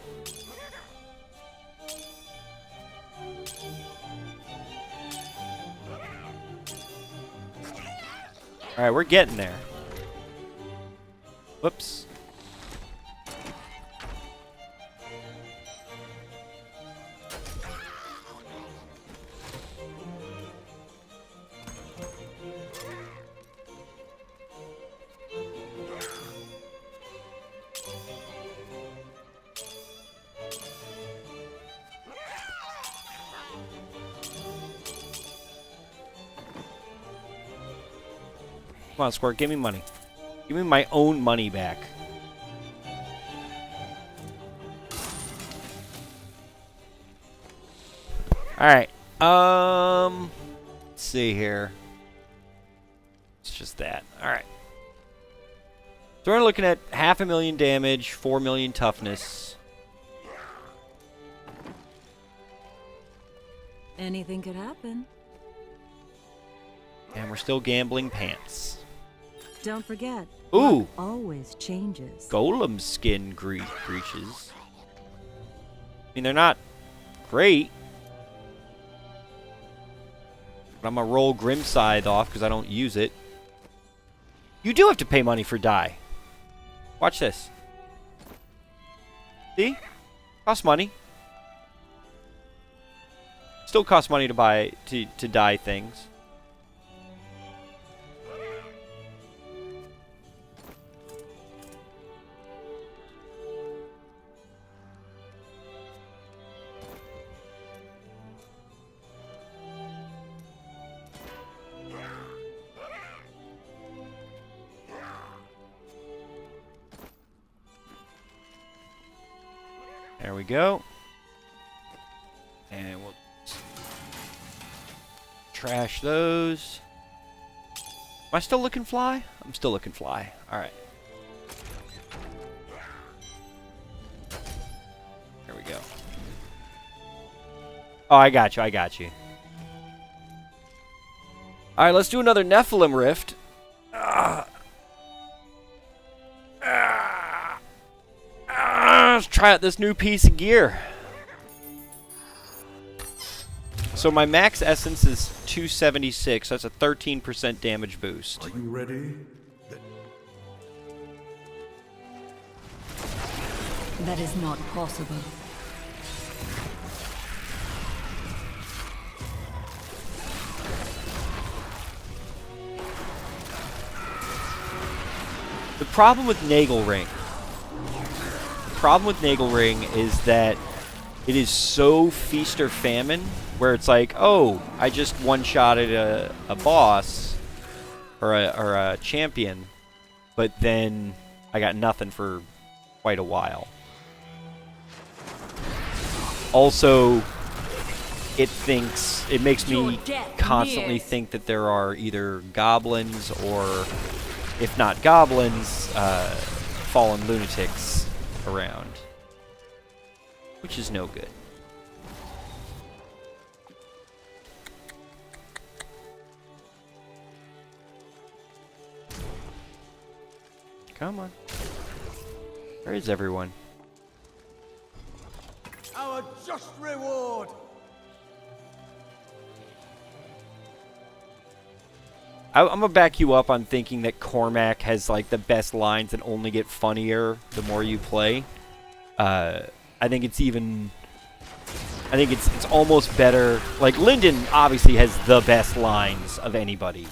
Alright, we're getting there. Whoops. Come on, Squirt, give me money. Give me my own money back. Alright. Let's see here. It's just that. Alright. So we're looking at 500,000 damage, 4 million toughness. Anything could happen. And we're still gambling pants. Don't forget. Ooh! Luck always changes. Golem skin creatures. I mean, they're not great. But I'm going to roll Grim Scythe off because I don't use it. You do have to pay money for dye. Watch this. See? Costs money. Still costs money to buy, to dye things. There we go. And we'll trash those. Am I still looking fly? I'm still looking fly. Alright. There we go. Oh, I got you. I got you. Alright, let's do another Nephilim Rift. Let's try out this new piece of gear. So my max essence is 276. That's a 13% damage boost. Are you ready? That is not possible. The problem with Nagelring is that it is so feast or famine, where it's like, oh, I just one-shotted a boss or a champion, but then I got nothing for quite a while. Also, it makes me constantly think that there are either goblins or, if not goblins, fallen lunatics around, which is no good. Come on. Where is everyone? Our just reward. I'm gonna back you up on thinking that Cormac has like the best lines and only get funnier the more you play. I think it's almost better. Like Lyndon obviously has the best lines of anybody,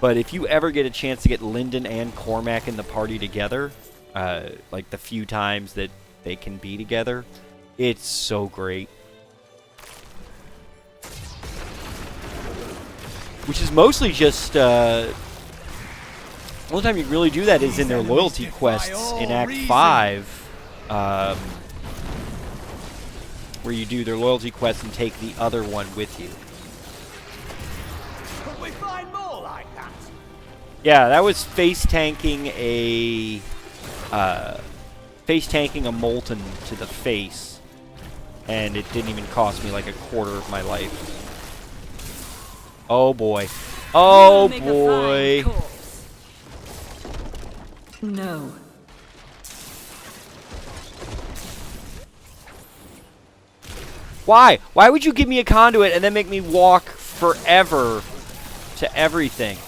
but if you ever get a chance to get Lyndon and Cormac in the party together, like the few times that they can be together, it's so great. Which is mostly just, the only time you really do that is in their loyalty quests in Act 5, where you do their loyalty quests and take the other one with you. Could we find more like that? Yeah, that was face tanking a Molten to the face, and it didn't even cost me like a quarter of my life. Oh boy. Oh boy. No. Why? Why would you give me a conduit and then make me walk forever to everything?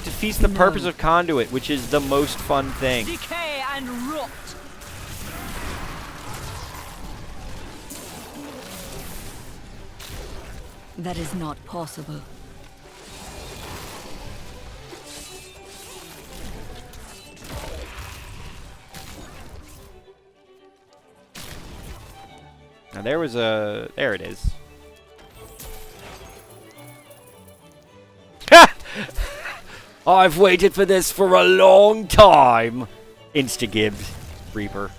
Defeats the purpose of conduit, which is the most fun thing. Decay and rot. That is not possible. Now there it is. Ha! I've waited for this for a long time. Insta-gibbed Reaper.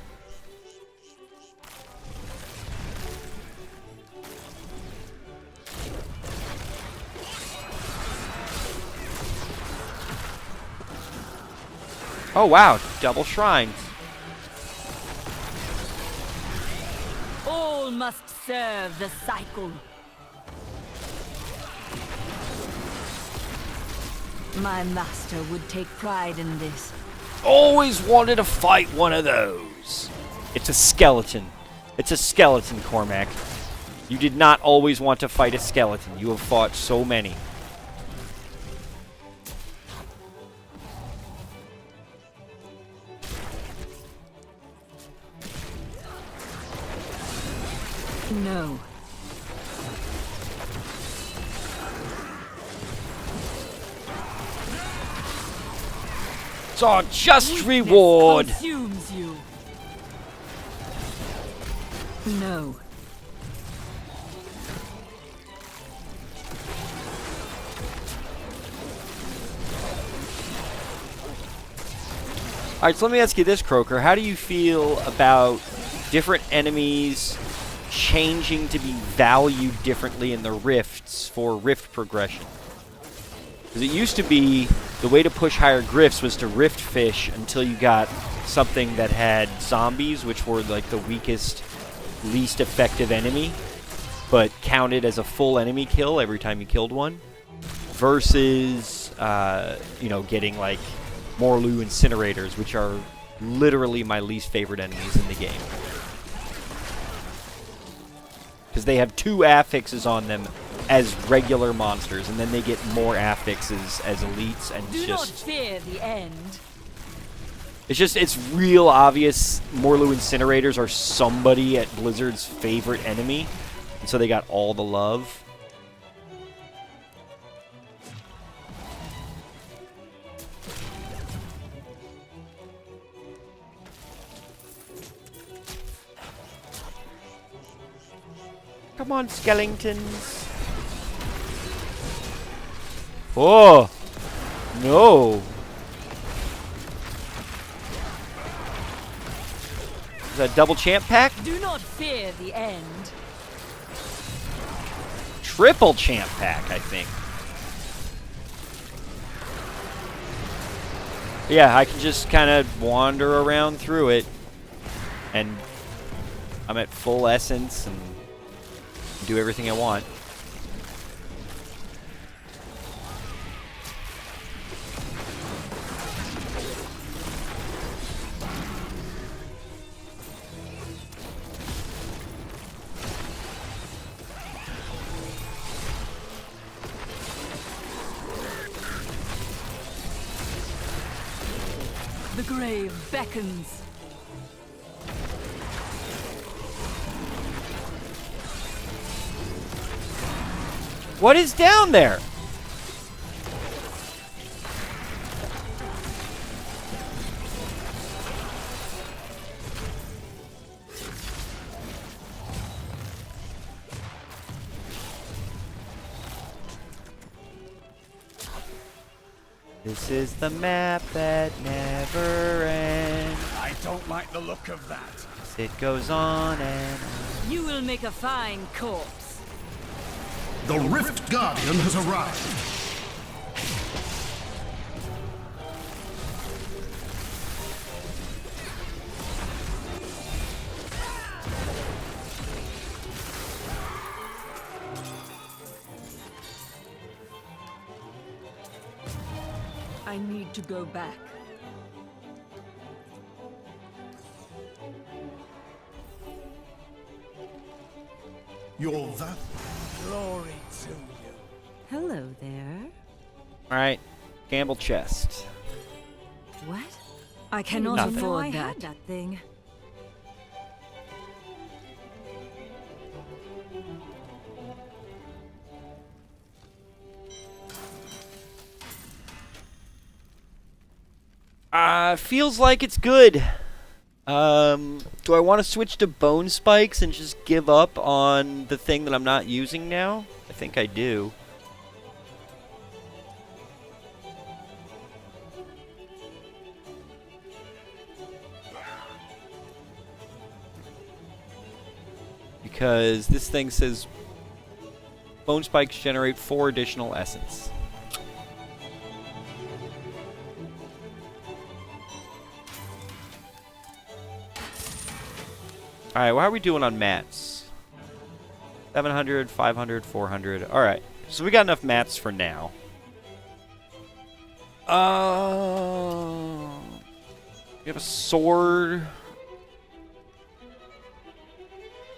Oh wow, double shrines. All must serve the cycle. My master would take pride in this. Always wanted to fight one of those. It's a skeleton. It's a skeleton, Cormac. You did not always want to fight a skeleton. You have fought so many. No. It's our just reward. Consumes you. No. Alright, so let me ask you this, Croaker. How do you feel about different enemies changing to be valued differently in the rifts for rift progression? Because it used to be the way to push higher grifts was to rift fish until you got something that had zombies, which were like the weakest, least effective enemy, but counted as a full enemy kill every time you killed one, versus, you know, getting like Morlu incinerators, which are literally my least favorite enemies in the game. Because they have 2 affixes on them as regular monsters, and then they get more affixes as elites, and Do just... not fear the end. It's real obvious Morlu Incinerators are somebody at Blizzard's favorite enemy, and so they got all the love. Come on, skeletons. Oh! No! Is that a double champ pack? Do not fear the end. Triple champ pack, I think. Yeah, I can just kind of wander around through it. And I'm at full essence and do everything I want. The grave beckons. What is down there? This is the map that never ends. I don't like the look of that. It goes on and on. You will make a fine corpse. The Rift Guardian has arrived. I need to go back. You're that. Glory to you. Hello there. Alright, gamble chest. What? I cannot Nothing. afford that thing. Feels like it's good. Do I want to switch to bone spikes and just give up on the thing that I'm not using now? I think I do. Because this thing says bone spikes generate 4 additional essence. Alright, how are we doing on mats? 700, 500, 400. Alright, so we got enough mats for now. We have a sword.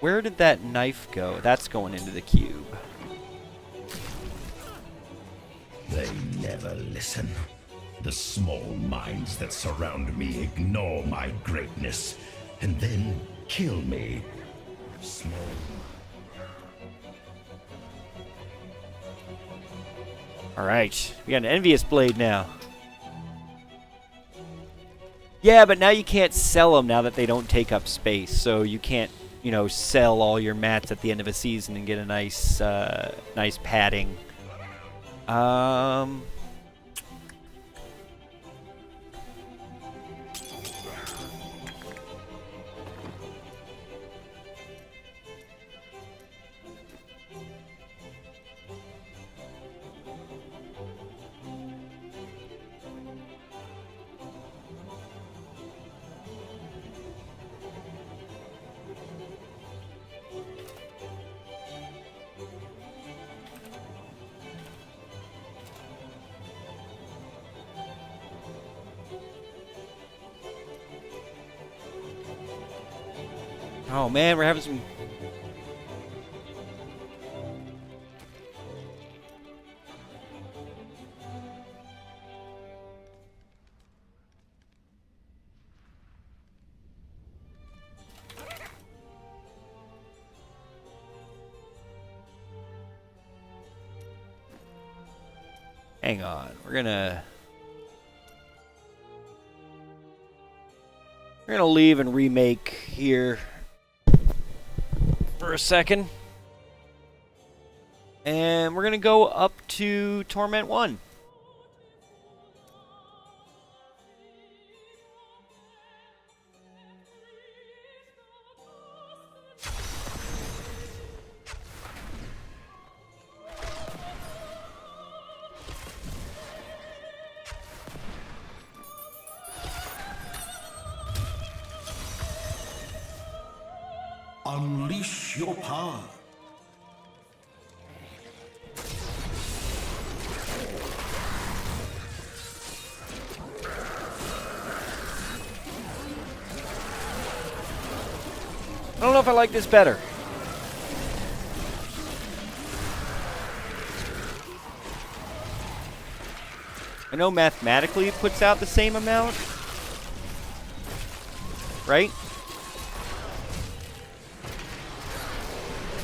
Where did that knife go? That's going into the cube. They never listen. The small minds that surround me ignore my greatness and then kill me. Small. Alright, we got an envious blade now. Yeah, but now you can't sell them now that they don't take up space, so you can't, you know, sell all your mats at the end of a season and get a nice, nice padding. Oh man, we're having some... Hang on. We're gonna leave and remake here for a second. And we're gonna go up to Torment 1. Unleash your power. I don't know if I like this better. I know mathematically it puts out the same amount, right?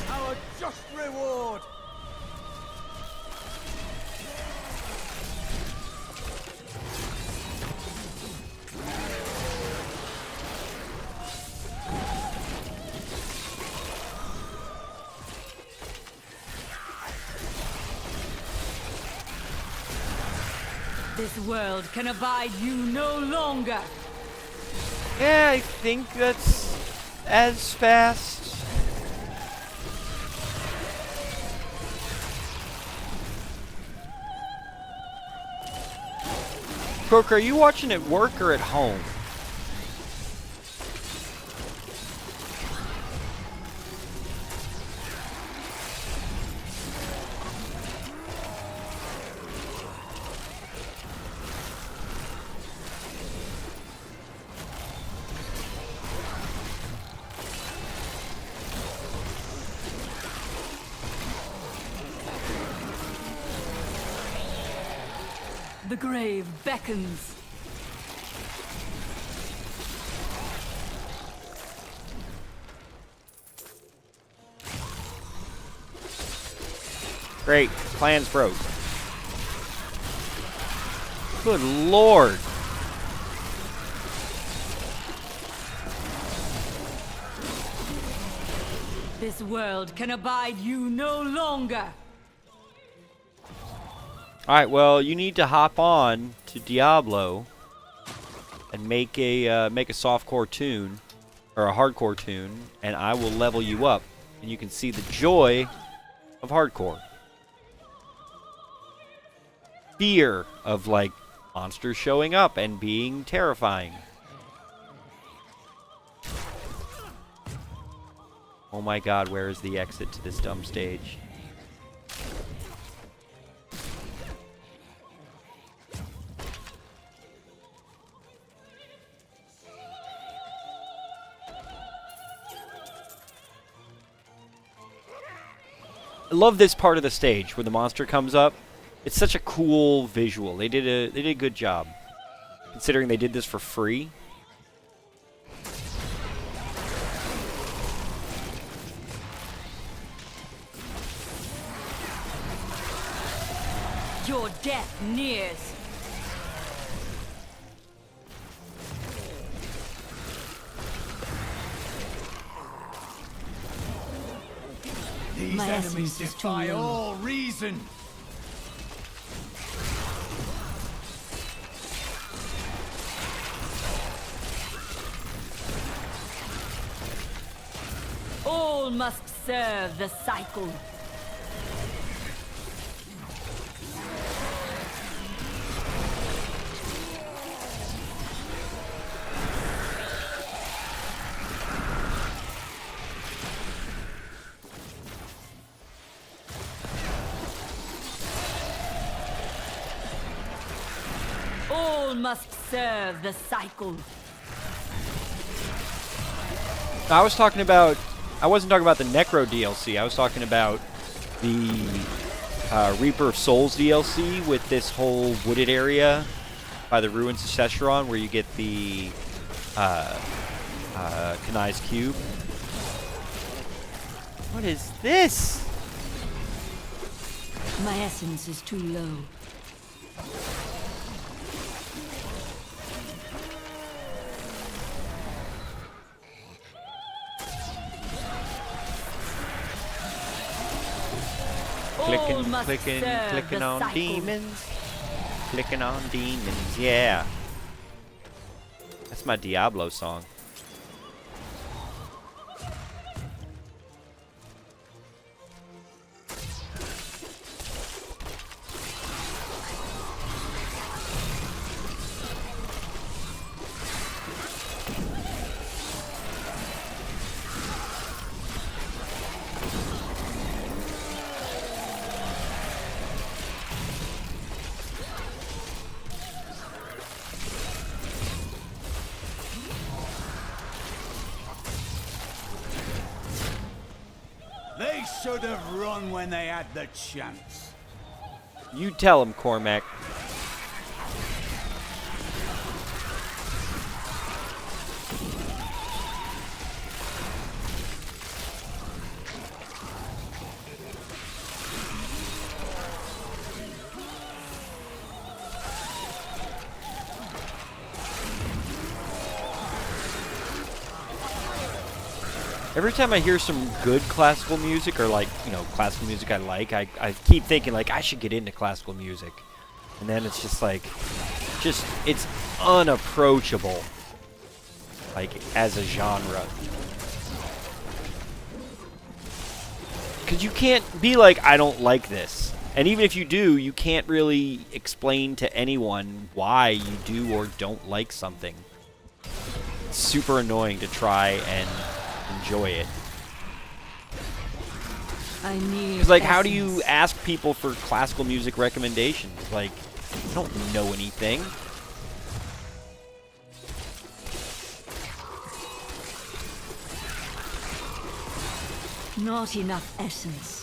Our just reward. This world can abide you no longer. Yeah, I think that's as fast. Croker, are you watching at work or at home? The grave beckons. Great. Plans broke. Good lord. This world can abide you no longer. Alright, well, you need to hop on to Diablo and make a softcore tune, or a hardcore tune, and I will level you up, and you can see the joy of hardcore. Fear of, like, monsters showing up and being terrifying. Oh my god, where is the exit to this dumb stage? I love this part of the stage where the monster comes up. It's such a cool visual. They did a good job, considering they did this for free. Your death nears. These My enemies essence is too defy low. all reason. All must serve the cycle. All must serve the cycle. I wasn't talking about the Necro DLC. I was talking about the Reaper of Souls DLC with this whole wooded area by the ruins of Sescheron, where you get the Kanai's Cube. What is this? My essence is too low. Clicking on demons. Clicking on demons, yeah. That's my Diablo song. They should have run when they had the chance. You tell him, Cormac. Every time I hear some good classical music, or like, you know, classical music I like, I keep thinking like I should get into classical music. And then it's just like, it's unapproachable, like, as a genre. Because you can't be like, I don't like this. And even if you do, you can't really explain to anyone why you do or don't like something. It's super annoying to try and enjoy it. I need. It's like, how do you ask people for classical music recommendations? Like, I don't know anything. Not enough essence.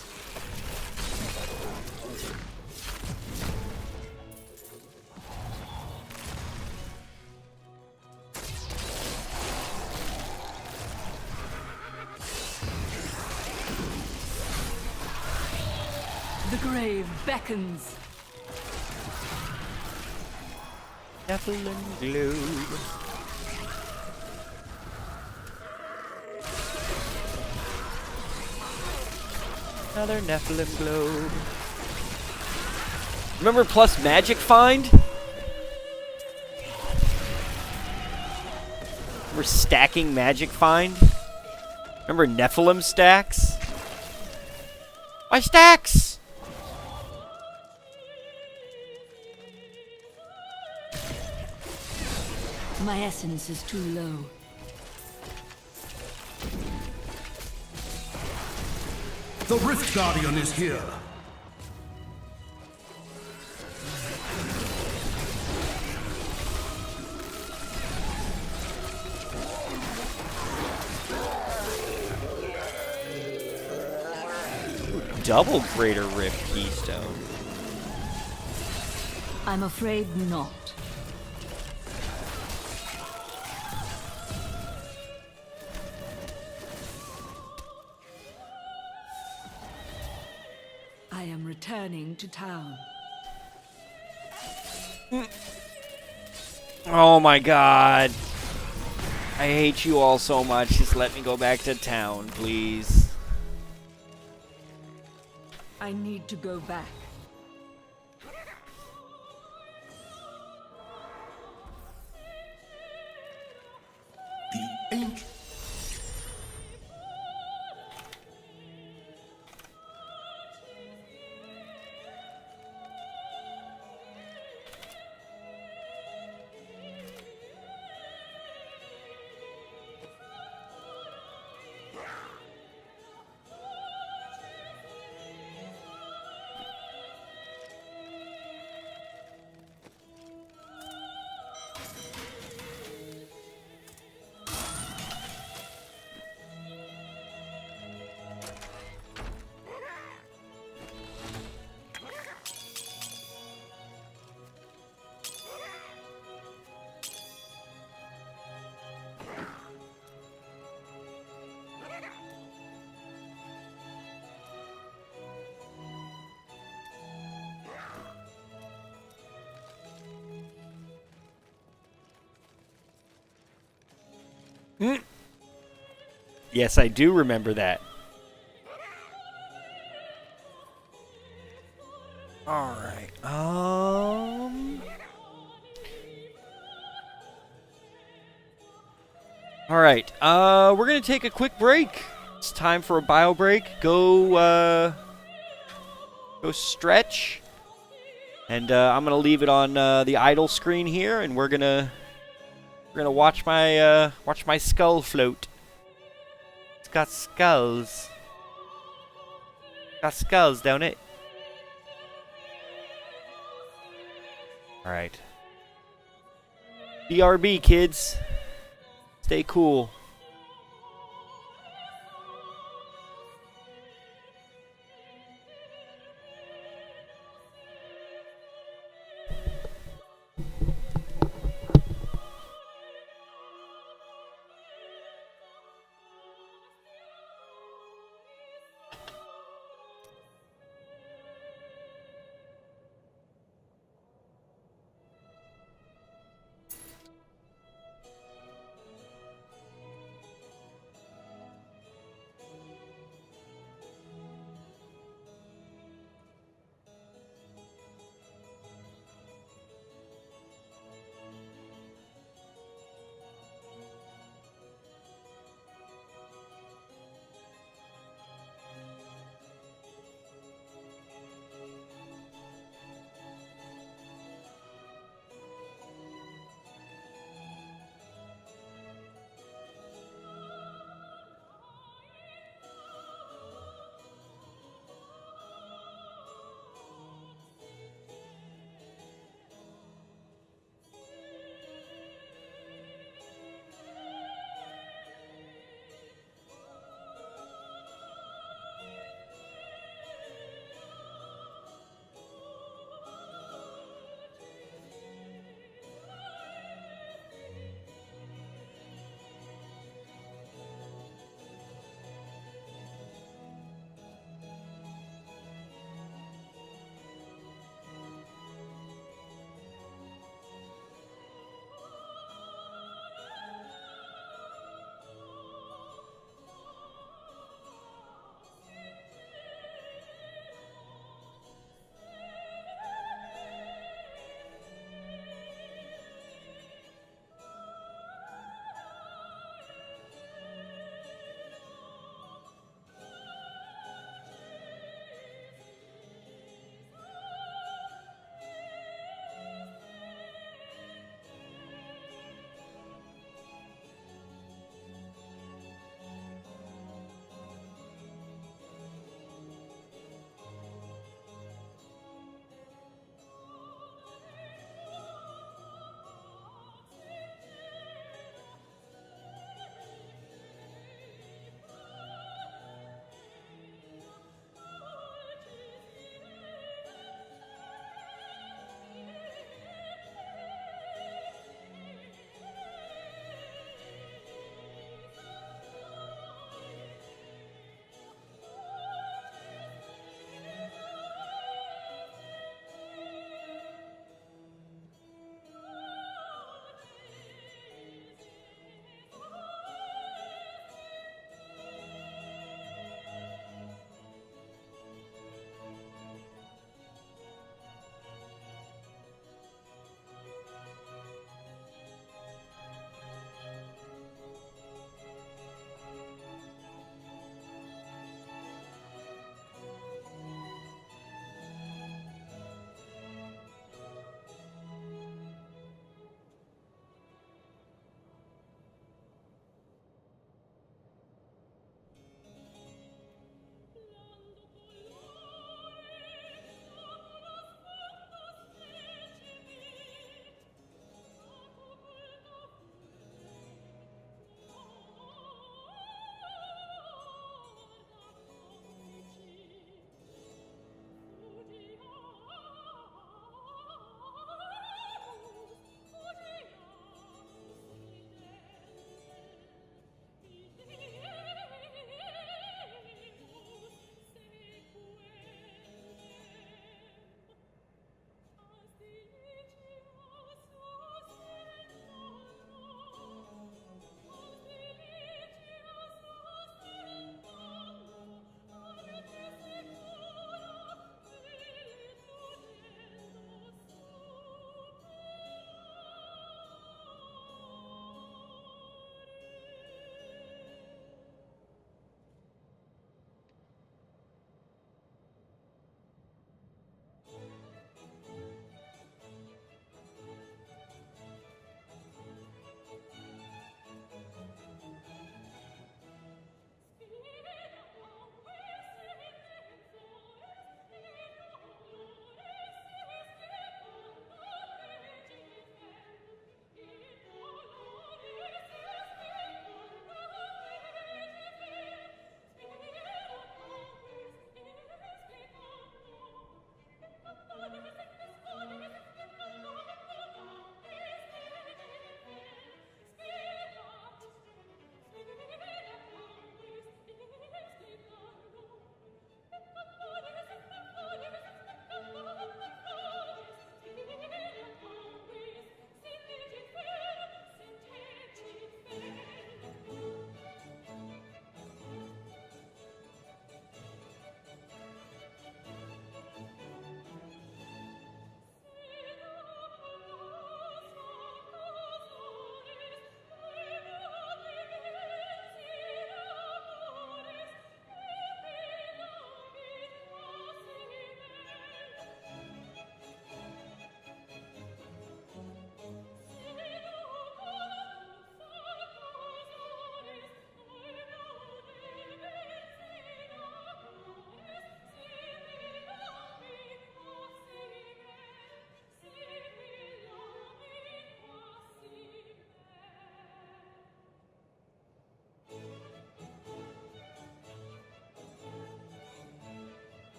The grave beckons. Nephilim globe. Another Nephilim globe. Remember plus magic find? We're stacking magic find. Remember Nephilim stacks? My stacks! My essence is too low. The Rift Guardian is here. Double Greater Rift Keystone. I'm afraid not. I am returning to town. Oh my god. I hate you all so much. Just let me go back to town, please. I need to go back. The ancient. Yes, I do remember that. All right, we're gonna take a quick break. It's time for a bio break. Go stretch, and I'm gonna leave it on the idle screen here, and we're gonna watch my skull float. It's got skulls. Got skulls, don't it? All right. BRB, kids. Stay cool.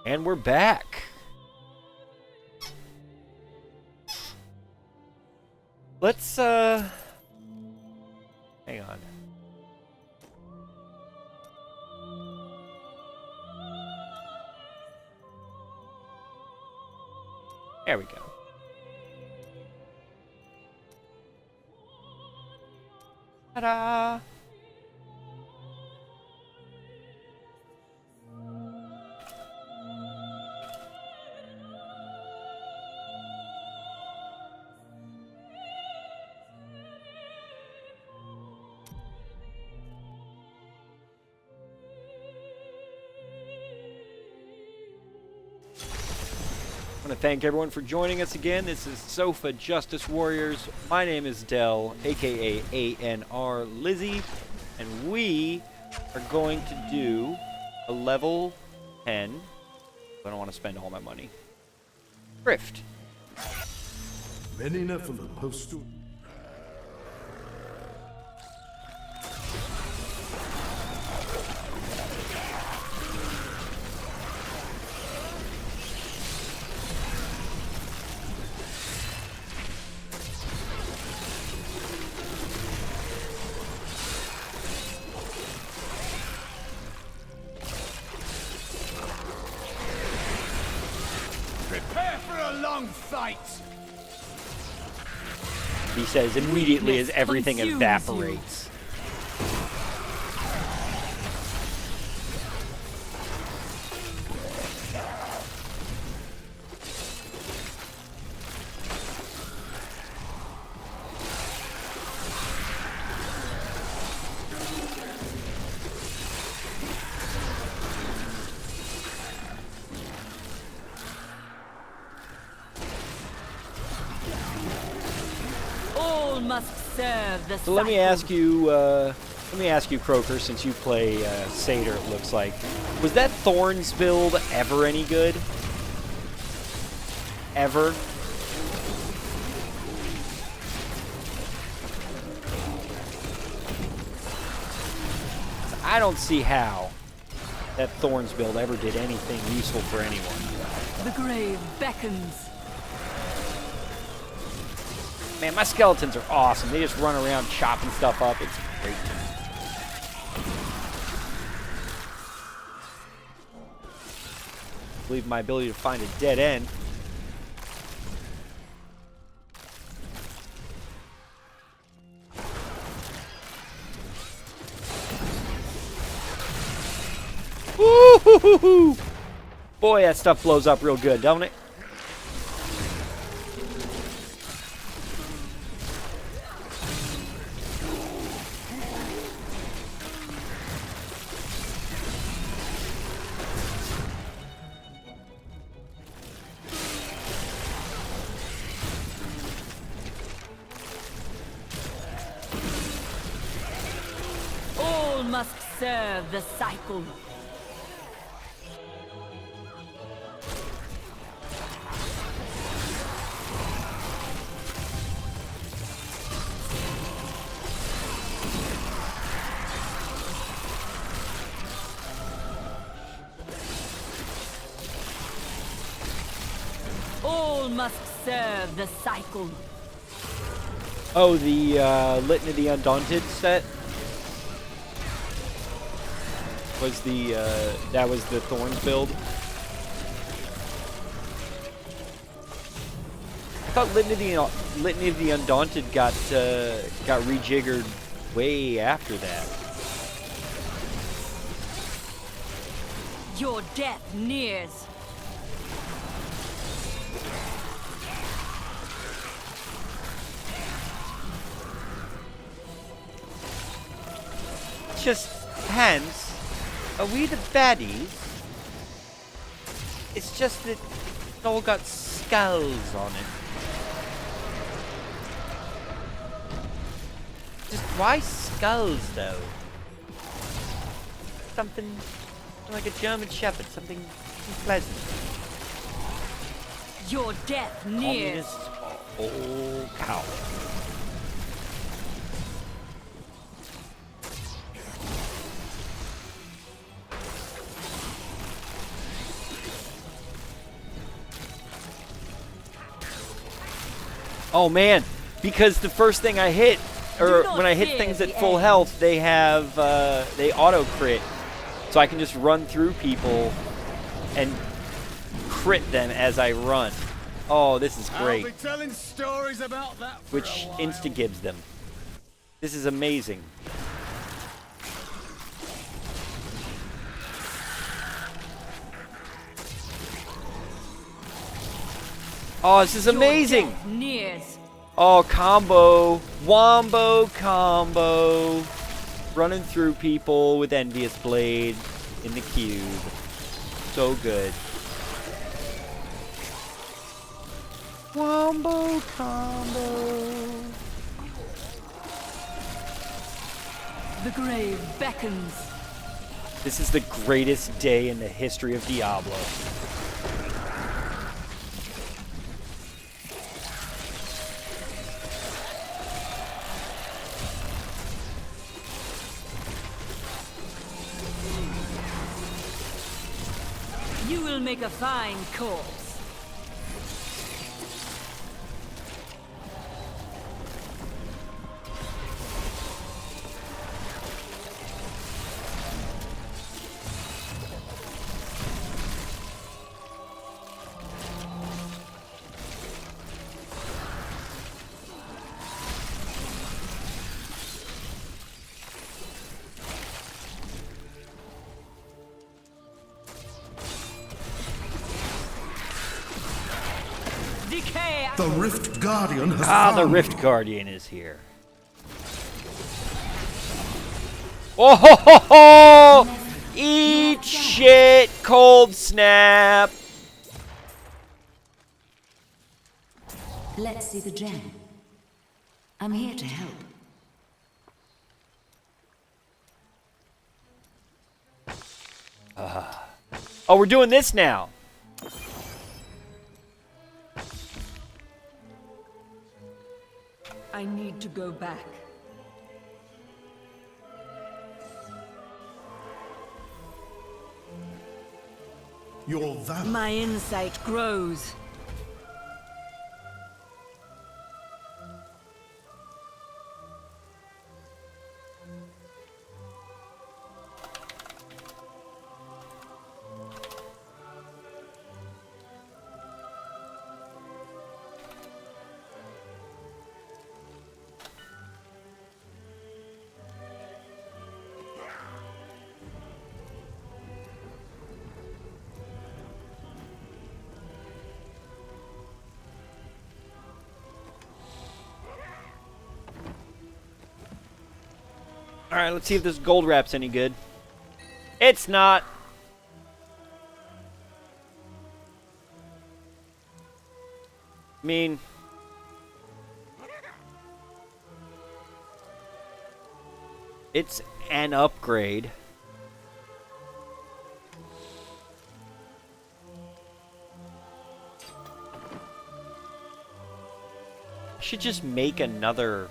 And we're back. Let's, hang on. There we go. Ta-da! I want to thank everyone for joining us again. This is Sofa Justice Warriors. My name is Dell, aka ANR Lizzie, and we are going to do a level 10. I don't want to spend all my money. Rift. Many Nephilim posted. Prepare for a long fight! He says immediately as everything consumes evaporates. All must serve the So let me ask you, Croaker, since you play Satyr, it looks like, was that Thorns build ever any good? Ever? I don't see how that Thorns build ever did anything useful for anyone. The grave beckons. Man, my skeletons are awesome. They just run around chopping stuff up. It's great. I believe my ability to find a dead end. Woo-hoo-hoo-hoo! Boy, that stuff blows up real good, don't it? All must serve the cycle. All must serve the cycle. Oh, the Litany of the Undaunted set was the that was the Thorns build. I thought Litany of the Undaunted got rejiggered way after that. Your death nears. Just hands. Are we the baddies? It's just that it's all got skulls on it. Just why skulls though? Something like a German Shepherd, something pleasant. Your death nears. Communists are all cowards. Oh man, because the first thing I hit, or when I hit things at full health, they have they auto crit, so I can just run through people and crit them as I run. Oh, this is great. I'll be telling stories about that for Which a while. insta-gives them. This is amazing. Oh, this is amazing. Nears. Oh, combo. Wombo combo. Running through people with Envious Blade in the cube. So good. Wombo combo. The grave beckons. This is the greatest day in the history of Diablo. You will make a fine corpse. The Rift Guardian has The found Rift Guardian is here. Oh ho ho ho! Eat shit, cold snap! Let's see the gem. I'm here to help. Oh, we're doing this now. I need to go back. your valor. My insight grows. Alright, let's see if this gold wrap's any good. It's not. I mean... it's an upgrade. I should just make another...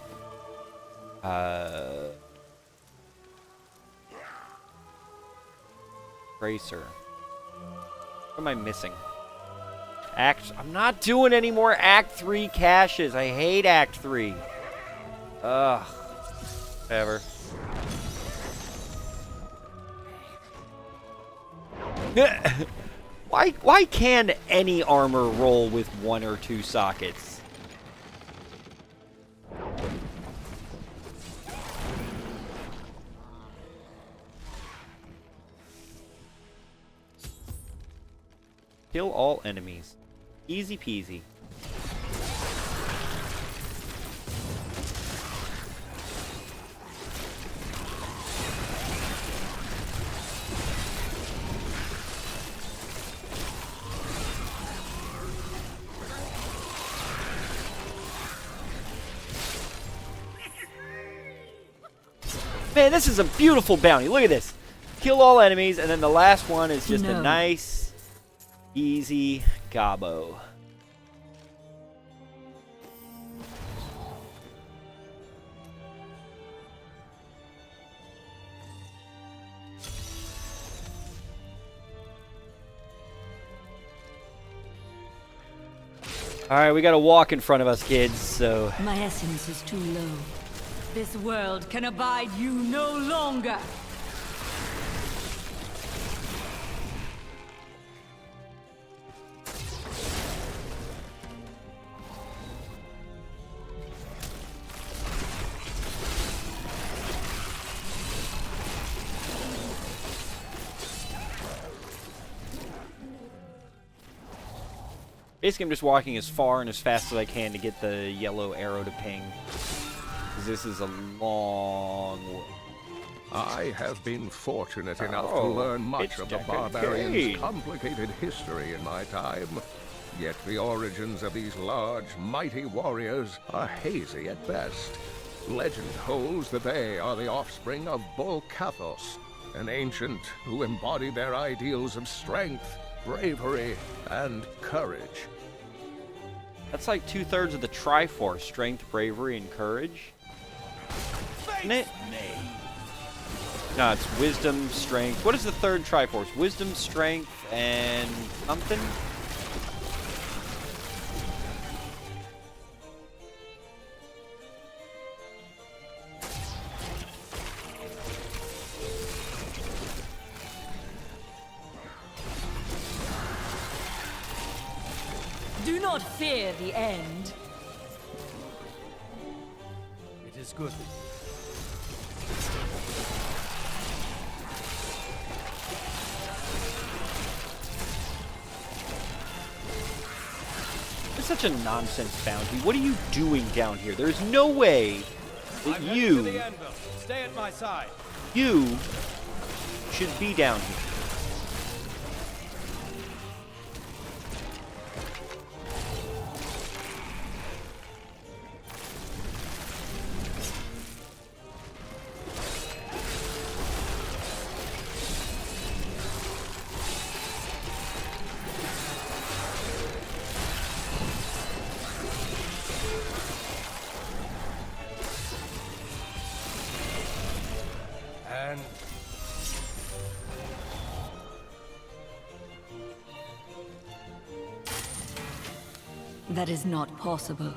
Tracer. What am I missing? I'm not doing any more Act 3 caches. I hate Act 3. Ugh. Whatever. Why can any armor roll with 1 or 2 sockets? Kill all enemies. Easy peasy. Man, this is a beautiful bounty. Look at this. Kill all enemies, and then the last one is just a nice, easy gobbo. Alright, we got a walk in front of us, kids, so... My essence is too low. This world can abide you no longer. Basically, I'm just walking as far and as fast as I can to get the yellow arrow to ping. Because this is a long way. I have been fortunate enough to learn much of the barbarians' complicated history in my time. Yet the origins of these large, mighty warriors are hazy at best. Legend holds that they are the offspring of Bull Kathos, an ancient who embodied their ideals of strength, bravery, and courage. That's like 2/3 of the Triforce: strength, bravery, and courage. Isn't it? No, it's wisdom, strength. What is the third Triforce? Wisdom, strength, and something? Do not fear the end. It is good. It's such a nonsense bounty. What are you doing down here? There's no way that you Stay at my side. should be down here. And That is not possible.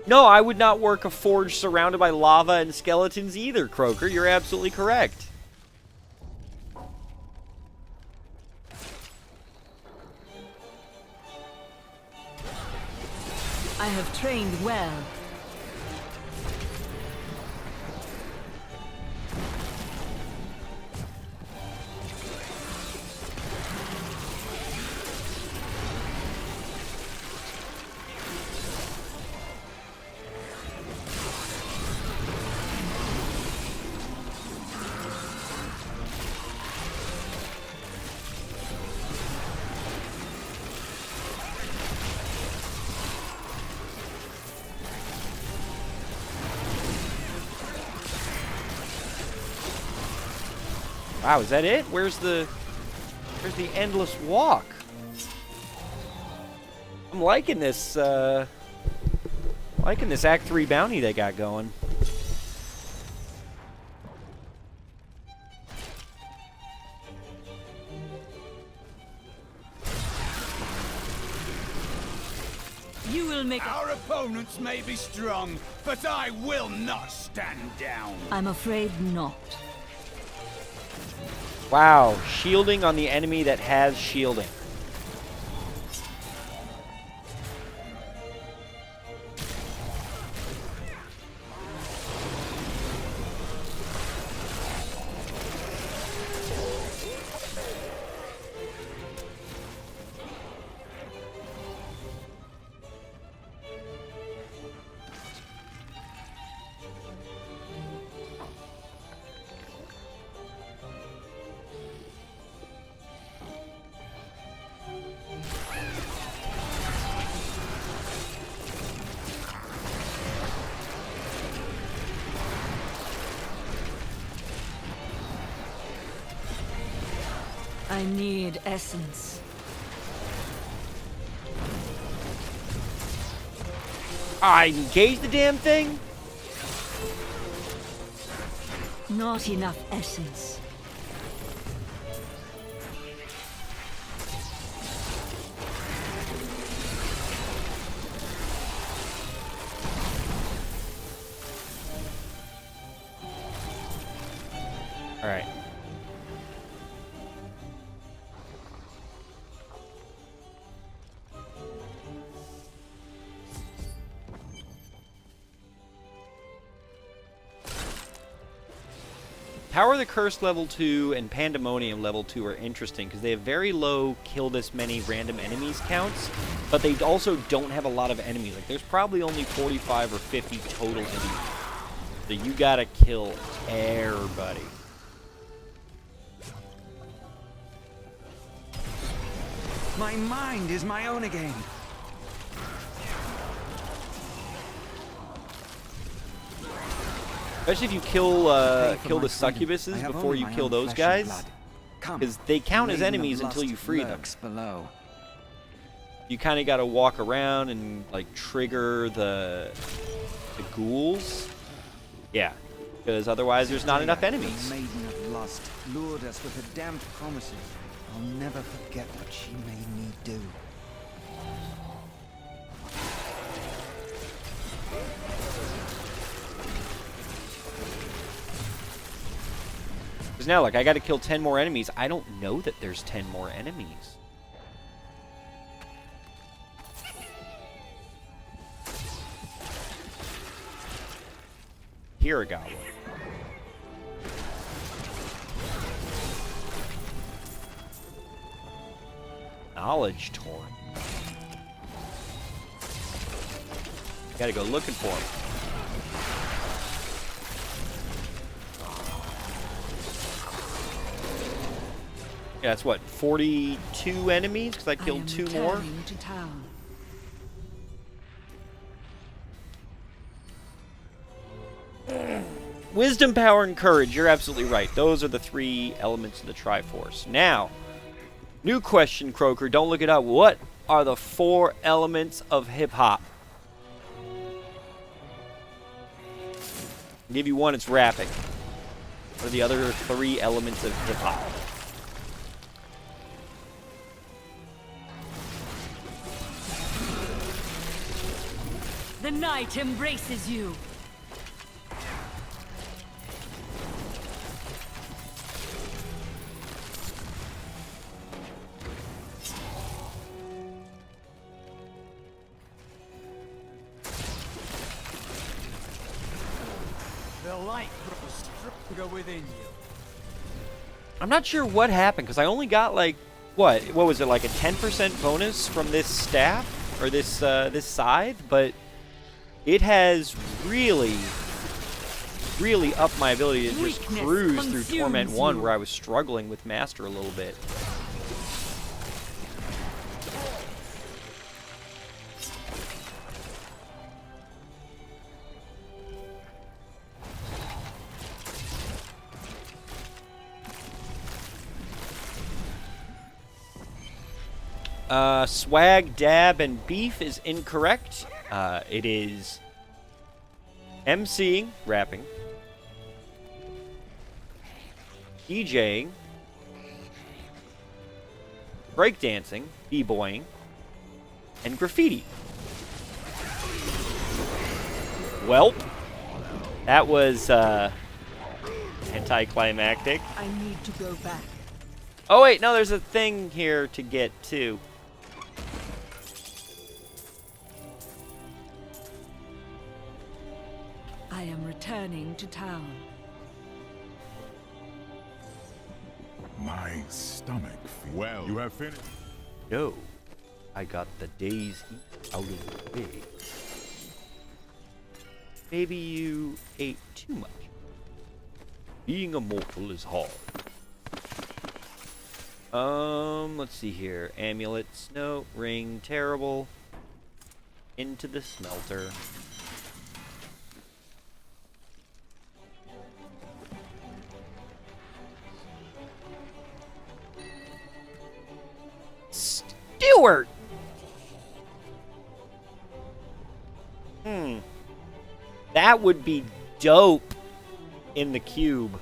No, I would not work a forge surrounded by lava and skeletons either, Croaker. You're absolutely correct. I have trained well. Wow, is that it? Where's the endless walk? I'm liking this Act 3 bounty they got going. You will make Our opponents may be strong, but I will not stand down. I'm afraid not. Wow, shielding on the enemy that has shielding. I need essence. I engaged the damn thing? Not enough essence. All right. Power of the Curse level 2 and Pandemonium level 2 are interesting because they have very low kill this many random enemies counts, but they also don't have a lot of enemies. Like, there's probably only 45 or 50 total enemies. So you gotta kill everybody. My mind is my own again. Especially if you kill the succubuses before you kill those guys, because they count as enemies until you free them. Below. You kind of got to walk around and like trigger the ghouls. Yeah, because otherwise there's not enough enemies. The maiden of lust lured us with her damned promises. I'll never forget what she made me do. Because now, like, I got to kill 10 more enemies. I don't know that there's 10 more enemies. Hiragawa. Knowledge Torrent. Gotta go looking for him. Yeah, that's what, 42 enemies? Because I killed 2 more? To town. Wisdom, Power, and Courage. You're absolutely right. Those are the 3 elements of the Triforce. Now, new question, Croaker. Don't look it up. What are the 4 elements of hip-hop? I'll give you one, it's rapping. What are the other 3 elements of hip-hop? The night embraces you. The light grows stronger within you. I'm not sure what happened, because I only got, like, what was it, like a 10% bonus from this staff? Or this, this scythe? But it has really upped my ability to just cruise through Torment 1, where I was struggling with Master a little bit. Swag, dab, and beef is incorrect. It is MCing, rapping, DJing, breakdancing, b-boying, and graffiti. Well, that was anticlimactic. I need to go back. Oh wait, no, there's a thing here to get to. I am returning to town. My stomach feels... Well, you have finished. No, I got the day's eat out of the way. Maybe you ate too much. Being a mortal is hard. Let's see here. Amulets, no. Ring, terrible. Into the smelter. Stewart! That would be dope in the cube.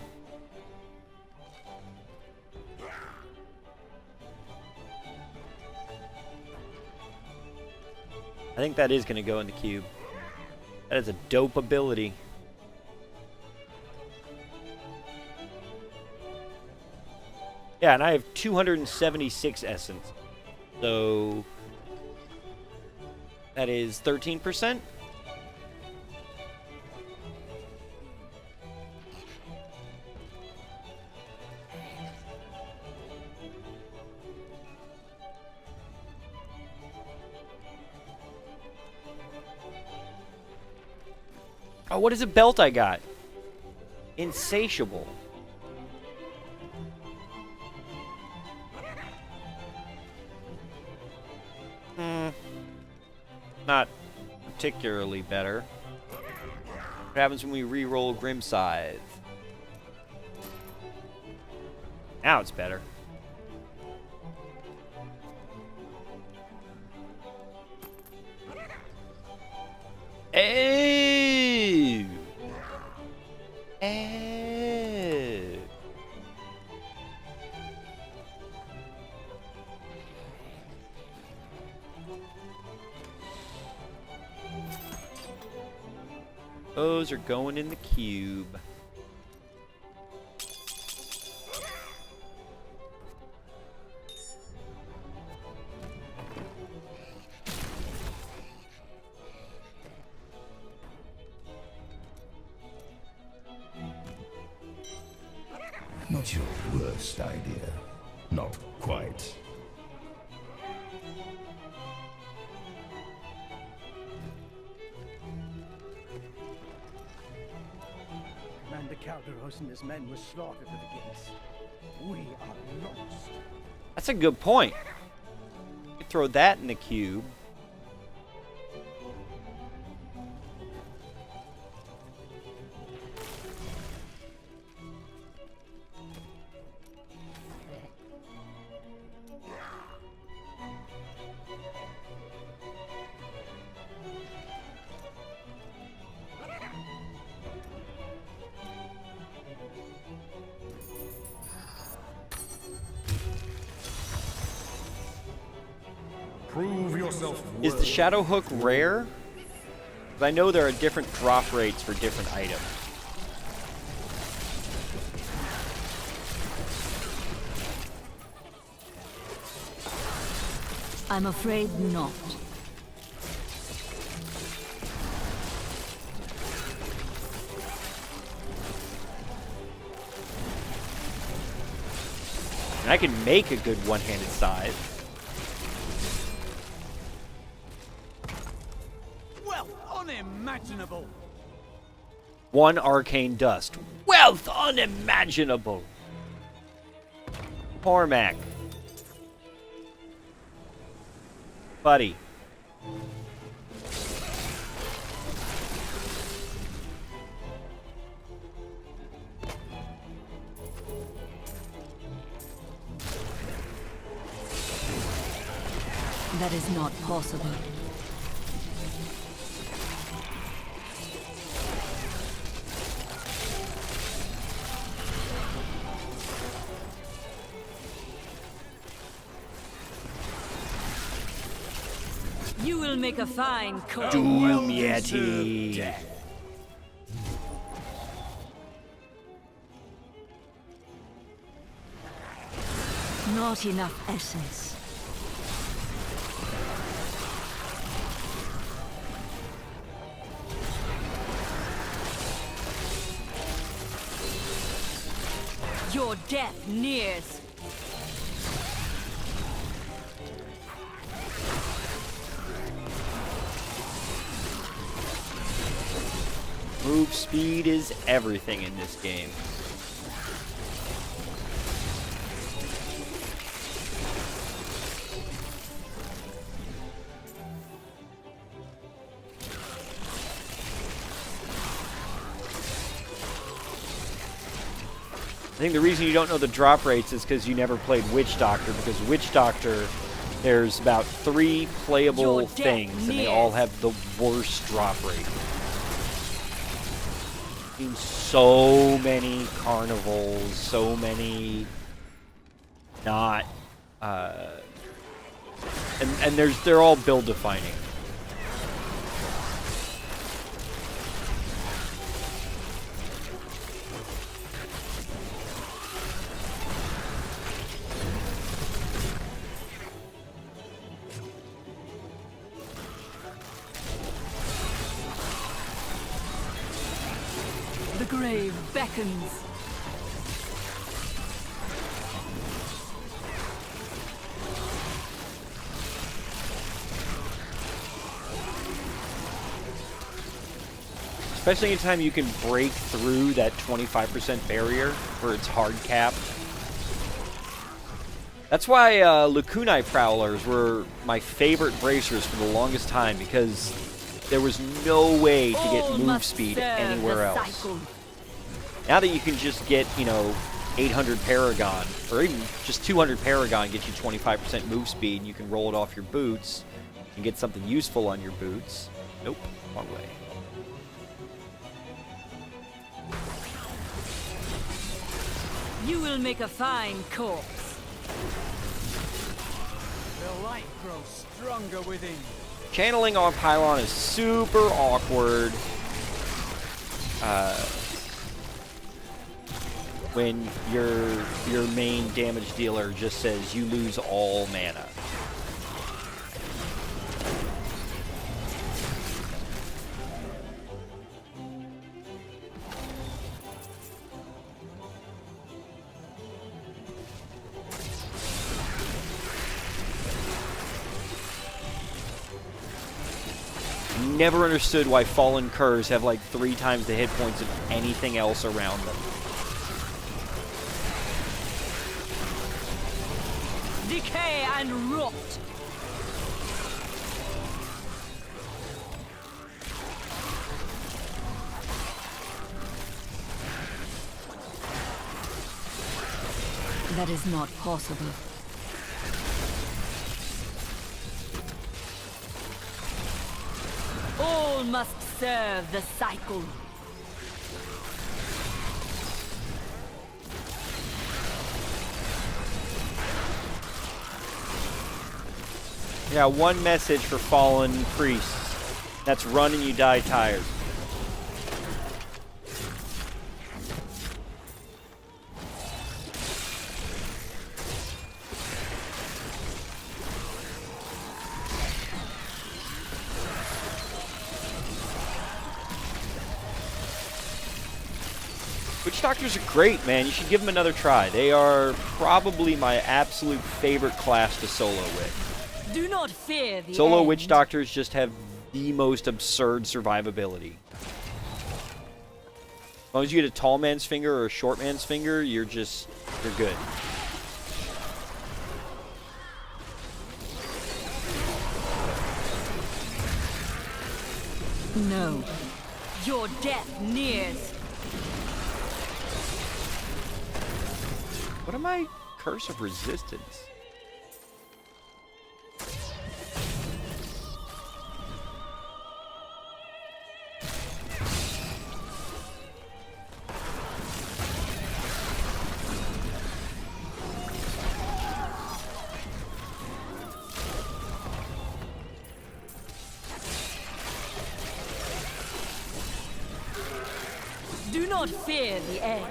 I think that is going to go in the cube. That is a dope ability. Yeah, and I have 276 essence. So that is 13%. Oh, what is a belt I got? Insatiable. Not particularly better. What happens when we re-roll Grim Scythe? Now it's better. Oh! Oh! Those are going in the cube. Not your worst idea. Not quite. Commander Calderos and his men were slaughtered at the gates. We are lost. That's a good point. You could throw that in the cube. Prove yourself Is the Shadow Hook rare? 'Cause I know there are different drop rates for different items. I'm afraid not. And I can make a good one-handed scythe. Well, unimaginable. One arcane dust. Wealth unimaginable. Cormac. Buddy. That is not possible. You will make a fine coat. Doom Yeti. Not enough essence. Your death nears. Move speed is everything in this game. I think the reason you don't know the drop rates is because you never played Witch Doctor, because Witch Doctor, there's about 3 playable things, and they all have the worst drop rate. seen so many carnivals, so many not, and they're all build defining. The grave beckons. Especially anytime you can break through that 25% barrier where it's hard capped. That's why Lacunae Prowlers were my favorite bracers for the longest time, because there was no way to get move speed anywhere else. Now that you can just get, you know, 800 Paragon, or even just 200 Paragon gets you 25% move speed, and you can roll it off your boots and get something useful on your boots. Nope, wrong way. You will make a fine corpse. The light grows stronger within. Channeling on Pylon is super awkward when your main damage dealer just says you lose all mana. Never understood why Fallen Curs have like 3 times the hit points of anything else around them. Decay and rot. That is not possible. All must serve the cycle. Yeah, one message for fallen priests. That's run and you die tired. Witch Doctors are great, man. You should give them another try. They are probably my absolute favorite class to solo with. Do not fear the Solo end. Witch Doctors just have the most absurd survivability. As long as you get a tall man's finger or a short man's finger, you're good. No. Your death nears. What am I? Curse of Resistance. Do not fear the end.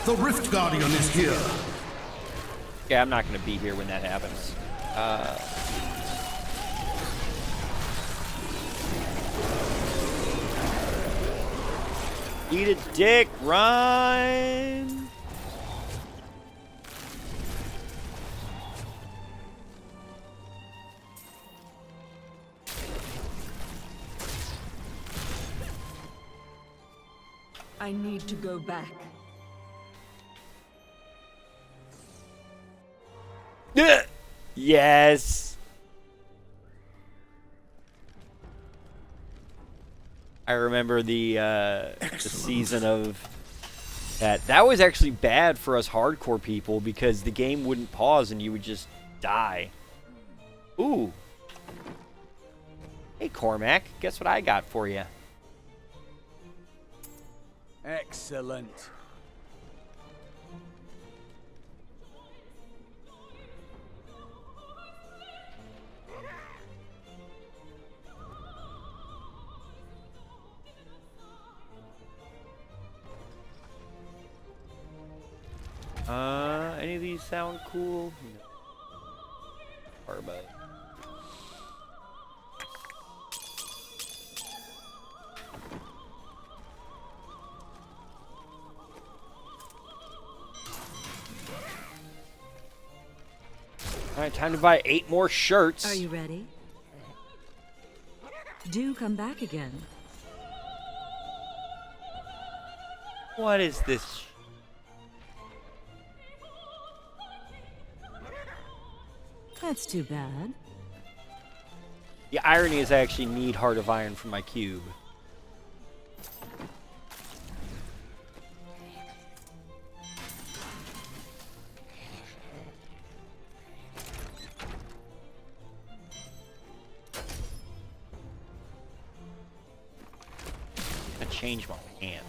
The Rift Guardian is here. Yeah, I'm not going to be here when that happens. Eat a dick, run! I need to go back. Yes. I remember the season of that. That was actually bad for us hardcore people because the game wouldn't pause and you would just die. Ooh. Hey, Cormac, guess what I got for you? Excellent. Any of these sound cool? No. Barbo. Alright, time to buy 8 more shirts. Are you ready? Do come back again. What is this? That's too bad. The irony is I actually need Heart of Iron for my cube. I change my hands.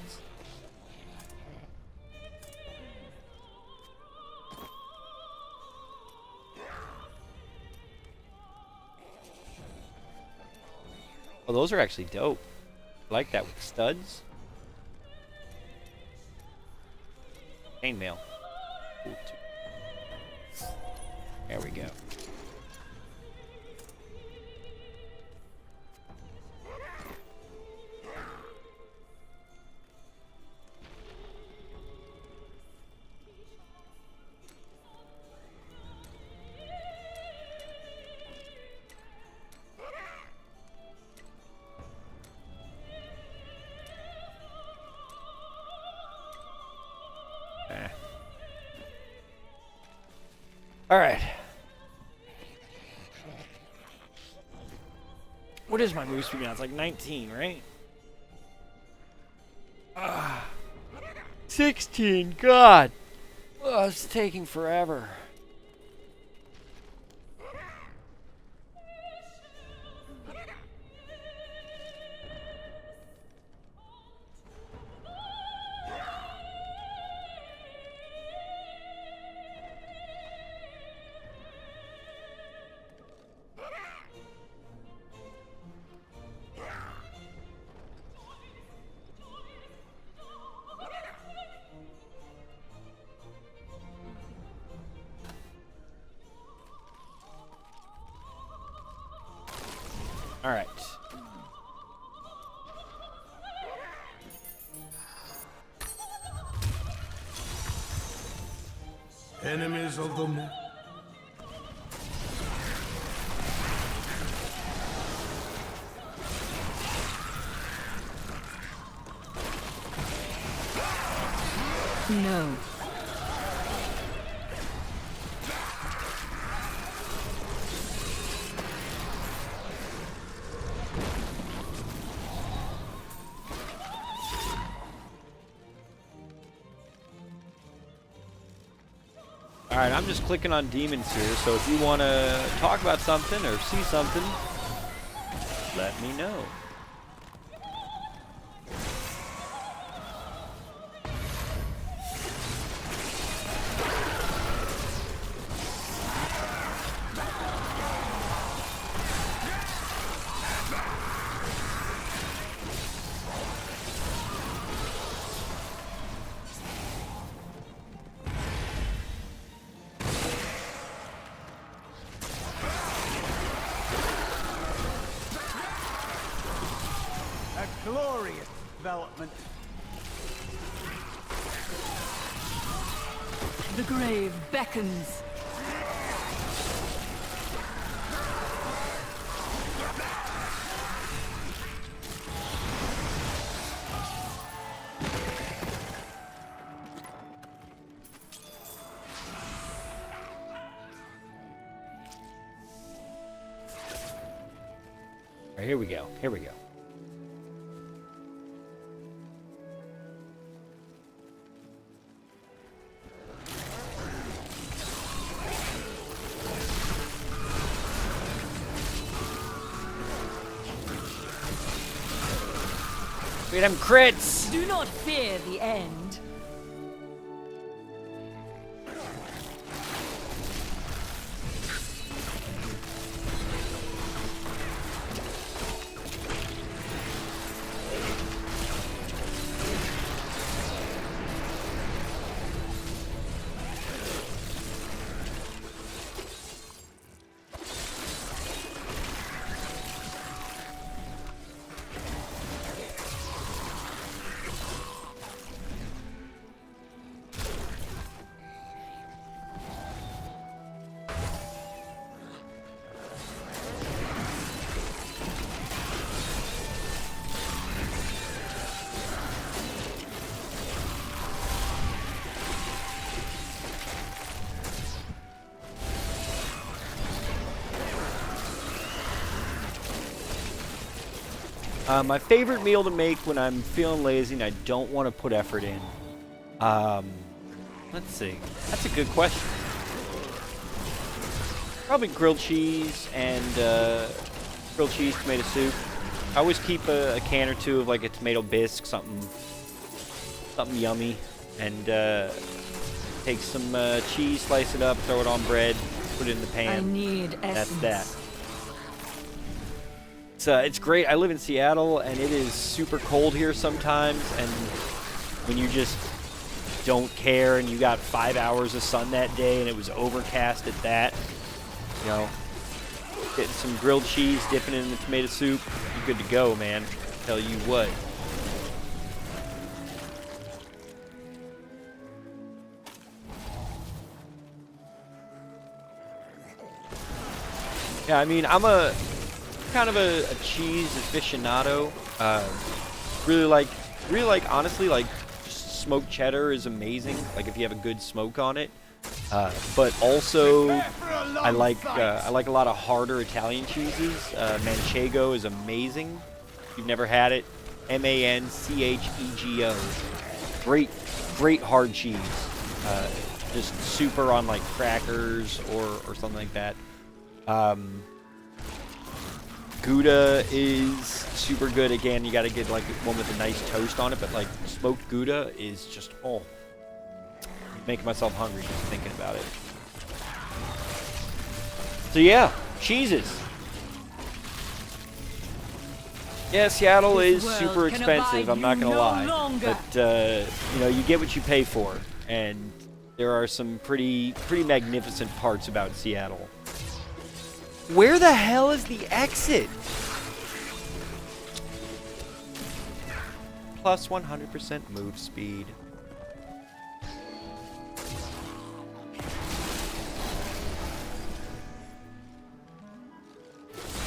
Oh, those are actually dope. I like that with studs. Chainmail. Cool too. There we go. All right. What is my move speed now? It's like 19, right? 16. God. Oh, it's taking forever. All right. Enemies of the net. No. Alright, I'm just clicking on demons here, so if you want to talk about something or see something, let me know. Glorious development. The grave beckons. All right, here we go. Here we go. Wait, them crits! Do not fear the end. My favorite meal to make when I'm feeling lazy and I don't want to put effort in. Let's see. That's a good question. Probably grilled cheese and grilled cheese tomato soup. I always keep a can or two of like a tomato bisque, something yummy, and take some cheese, slice it up, throw it on bread, put it in the pan. I need essence. That's that. It's great. I live in Seattle, and it is super cold here sometimes, and when you just don't care and you got 5 hours of sun that day and it was overcast at that, you know, getting some grilled cheese, dipping it in the tomato soup, you're good to go, man. Tell you what. Yeah, I mean, I'm kind of a cheese aficionado. Really like, honestly, like, smoked cheddar is amazing. Like, if you have a good smoke on it. But also, I like a lot of harder Italian cheeses. Manchego is amazing. If you've never had it, Manchego. Great hard cheese. Just super on like crackers or something like that. Gouda is super good. Again, you got to get like one with a nice toast on it, but like smoked Gouda is just, oh, making myself hungry just thinking about it. So yeah, cheeses. Yeah, Seattle is super expensive, I'm not gonna lie. But you know, you get what you pay for, and there are some pretty magnificent parts about Seattle. Where the hell is the exit? Plus 100% move speed.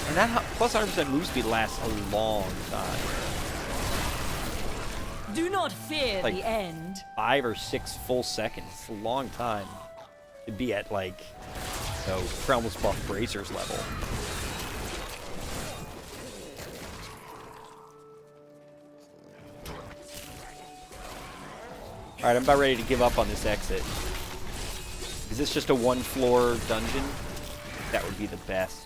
And that plus 100% move speed lasts a long time. Do not fear like the end. 5 or 6 full seconds. It's a long time to be at, like, you know, Crownless Buff Bracers level. Alright, I'm about ready to give up on this exit. Is this just a one-floor dungeon? That would be the best.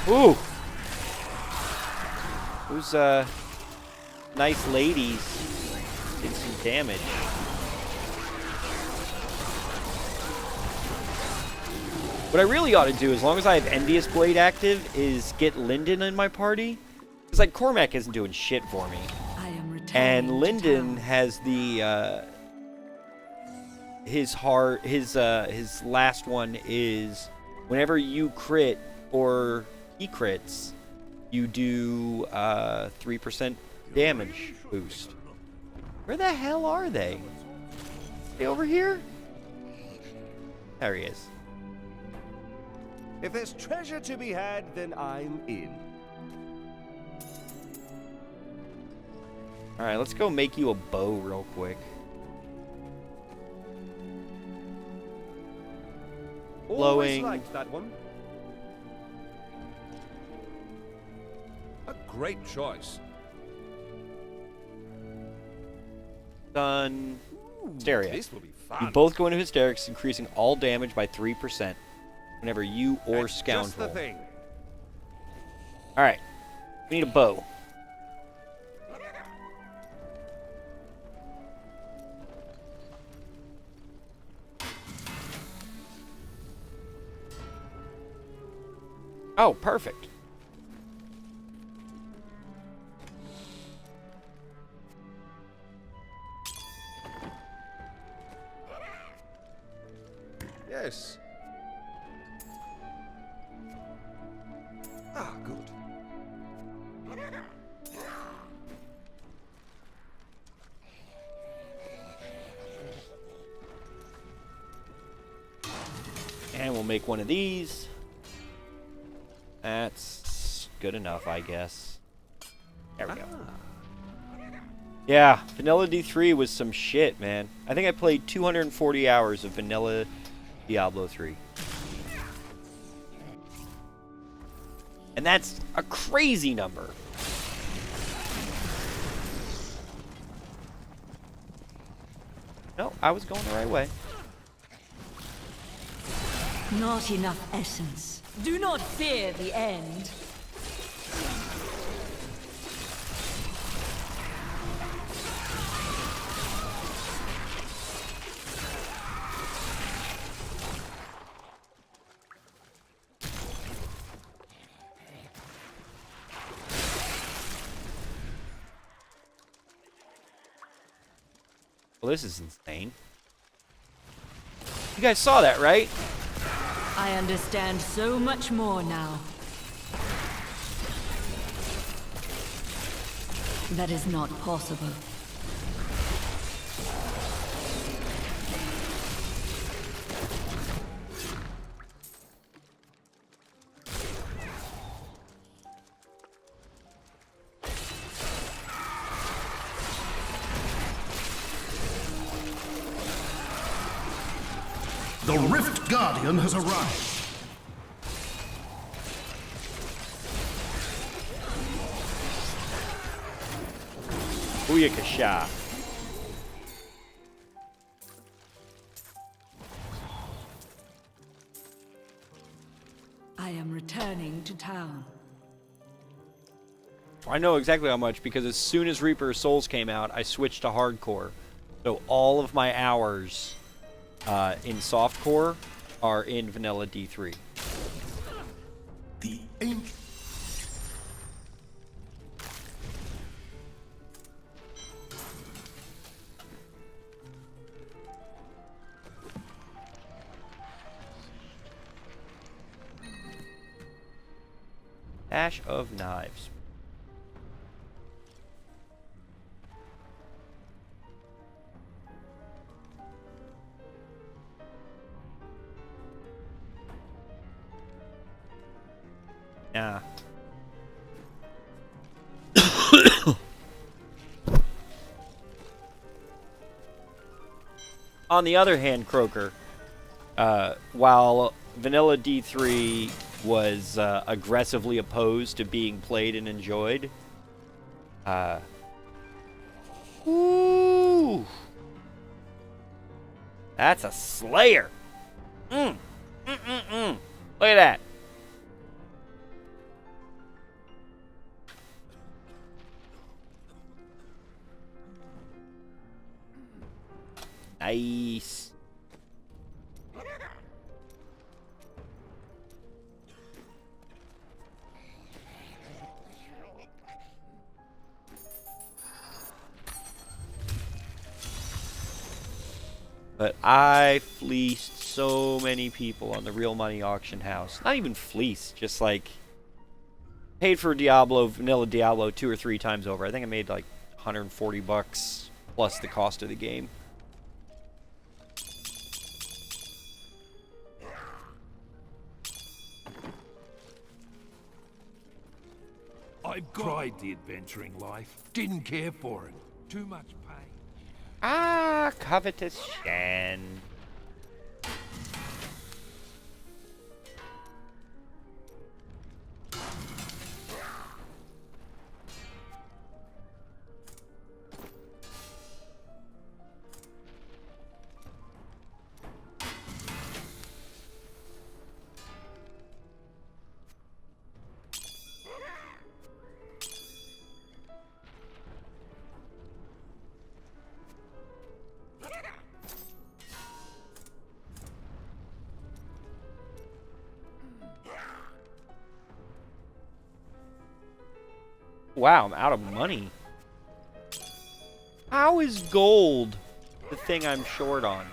Ooh! Those, nice ladies did some damage. What I really ought to do, as long as I have Envious Blade active, is get Lyndon in my party. Because, like, Cormac isn't doing shit for me. I am returning And to Lyndon town. has the, his last one is whenever you crit or he crits, you do 3% damage boost. Where the hell are they? They over here? There he is. If there's treasure to be had, then I'm in. Alright, let's go make you a bow real quick. Always Glowing. liked that one. A great choice. Done. Hysteria. This will be You fun. both go into hysterics, increasing all damage by 3% whenever you or That's scoundrel. just the thing. Alright. We need a bow. Oh, perfect. Yes. Ah, good. And we'll make one of these. That's good enough, I guess. There we go. Yeah, Vanilla D3 was some shit, man. I think I played 240 hours of Vanilla Diablo 3. And that's a crazy number. No, I was going the right way. Not enough essence. Do not fear the end. Well, this is insane. You guys saw that, right? I understand so much more now. That is not possible. The Rift Guardian has arrived. Booyakasha. I am returning to town. I know exactly how much because as soon as Reaper Souls came out, I switched to hardcore. So all of my hours in softcore are in Vanilla D3. The ancient. Ash of Knives. Yeah. On the other hand, Croaker, while Vanilla D3 was aggressively opposed to being played and enjoyed, ooh, that's a slayer. Look at that. Nice. But I fleeced so many people on the Real Money Auction House. Not even fleeced, just like paid for Diablo, Vanilla Diablo 2 or 3 times over. I think I made like $140 plus the cost of the game. I've tried the adventuring life. Didn't care for it. Too much pain. Ah, covetous Shan. Wow, I'm out of money. How is gold the thing I'm short on?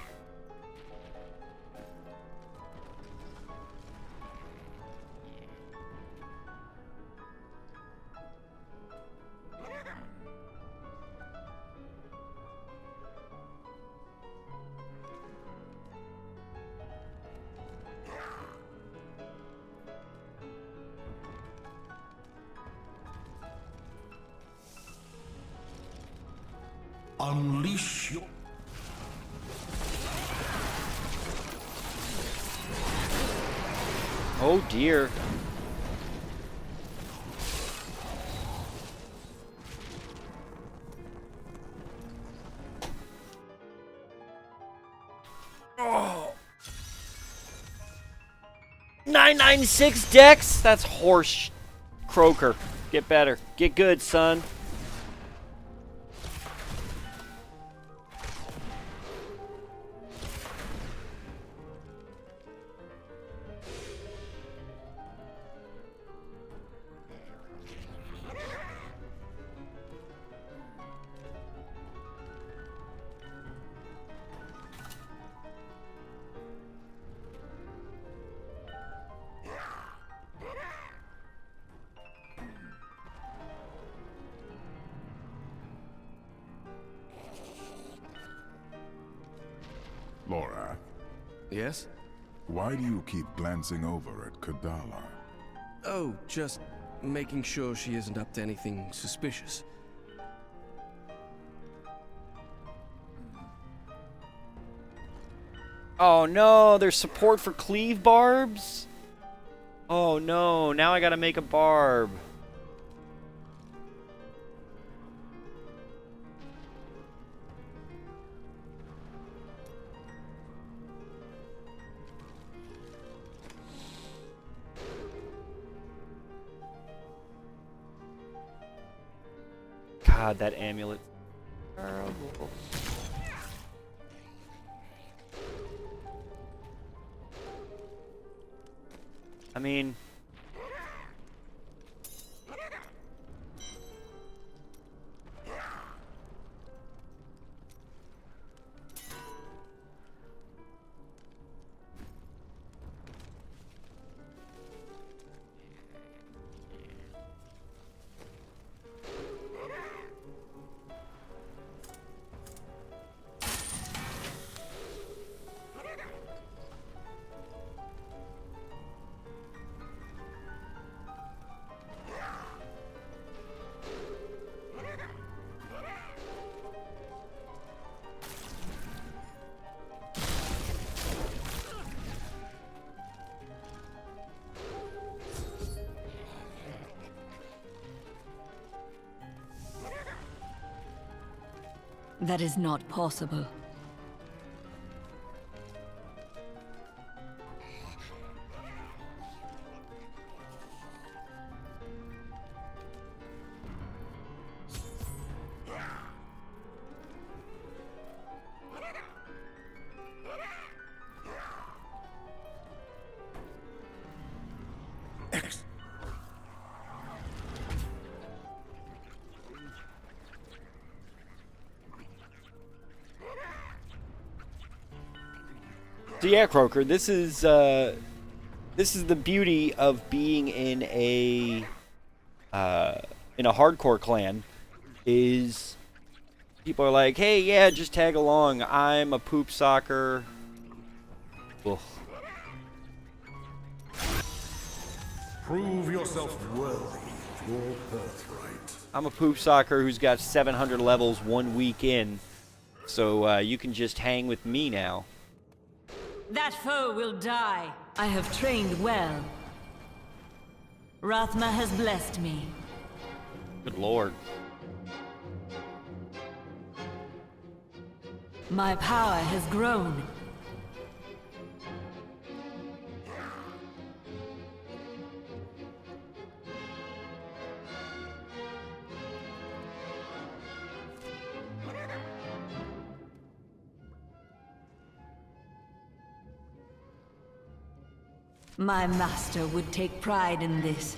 Unleash your... Oh dear. Oh. 996 dex? That's horse croaker. Get better. Get good, son. Laura, Yes? why do you keep glancing over at Kadala? Oh, just making sure she isn't up to anything suspicious. Oh no, there's support for cleave barbs? Oh no, now I gotta make a barb. God, that amulet. Terrible. I mean... That is not possible. So yeah, Croaker, this is the beauty of being in a hardcore clan, is people are like, hey, yeah, just tag along. I'm a poop soccer. Ugh. Prove yourself worthy of your birthright. I'm a poop soccer who's got 700 levels 1 week in, so you can just hang with me now. That foe will die. I have trained well. Rathma has blessed me. Good lord. My power has grown. My master would take pride in this.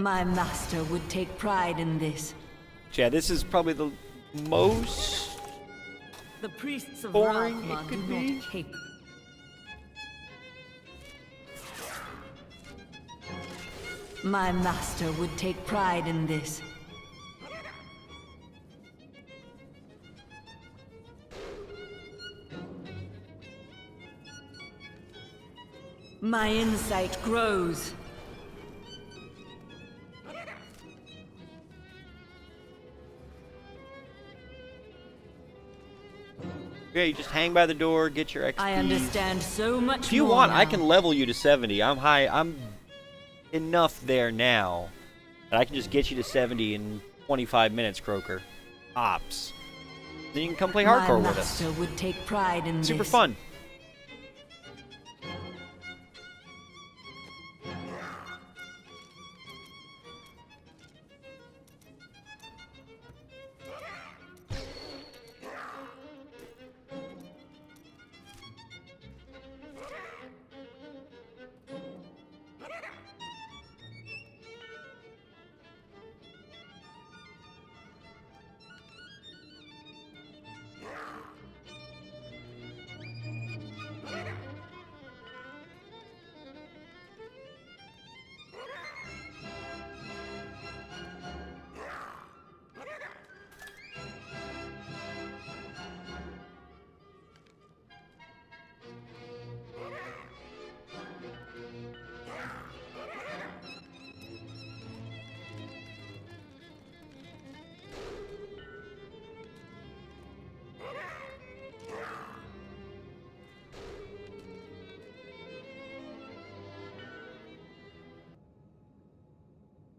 My master would take pride in this. Yeah, this is probably the most The priests of boring it Rathma do could be. not cape. My master would take pride in this. My insight grows. Yeah, you just hang by the door, get your XP. I understand so much If you more want, now. I can level you to 70. I'm high. I'm enough there now that I can just get you to 70 in 25 minutes, Croaker. Ops. Then you can come play hardcore My with us. master would take pride in Super this. fun.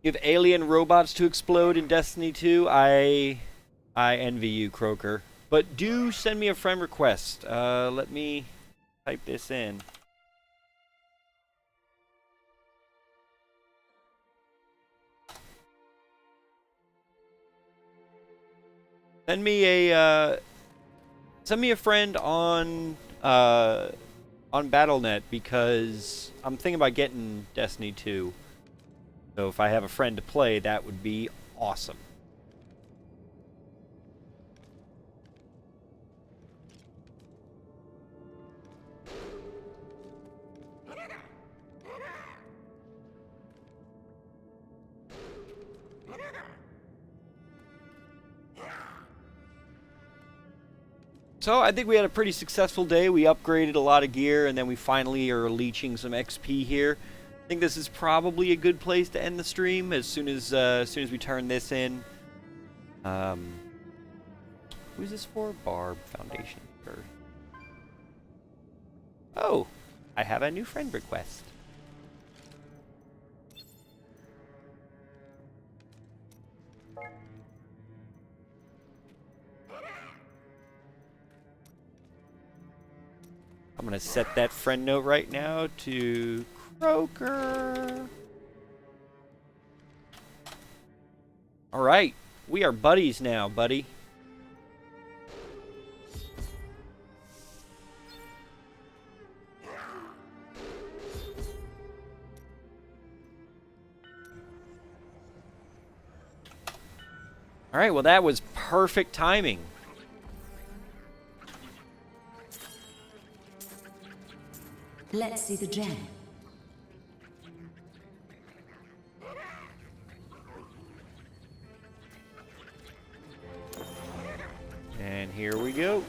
You have alien robots to explode in Destiny 2. I envy you, Croaker. But do send me a friend request. Let me type this in. Send me a friend on BattleNet because I'm thinking about getting Destiny 2. So if I have a friend to play, that would be awesome. So I think we had a pretty successful day. We upgraded a lot of gear, and then we finally are leeching some XP here. I think this is probably a good place to end the stream as soon as we turn this in. Who's this for? Barb Foundation. Oh, I have a new friend request. I'm gonna set that friend note right now to Croaker. Alright, we are buddies now, buddy. Alright, well that was perfect timing. Let's see the gem. And here we go.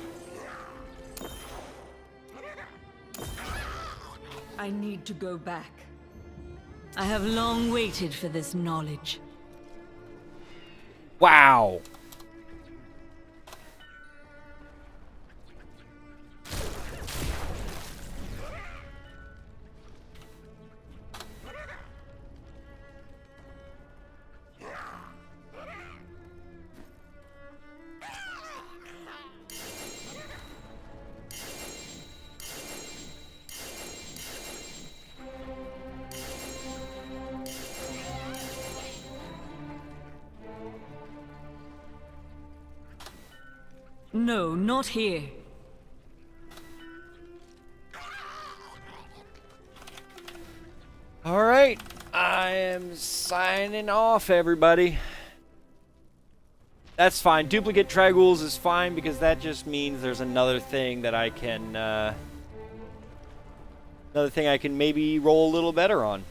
I need to go back. I have long waited for this knowledge. Wow. No, not here. Alright. I am signing off, everybody. That's fine. Duplicate Tragghouls is fine because that just means there's another thing that I can, maybe roll a little better on.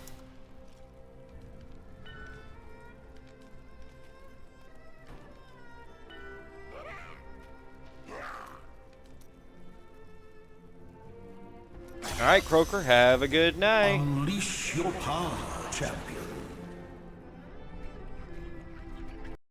Alright, Croaker, have a good night. Unleash your power, champion.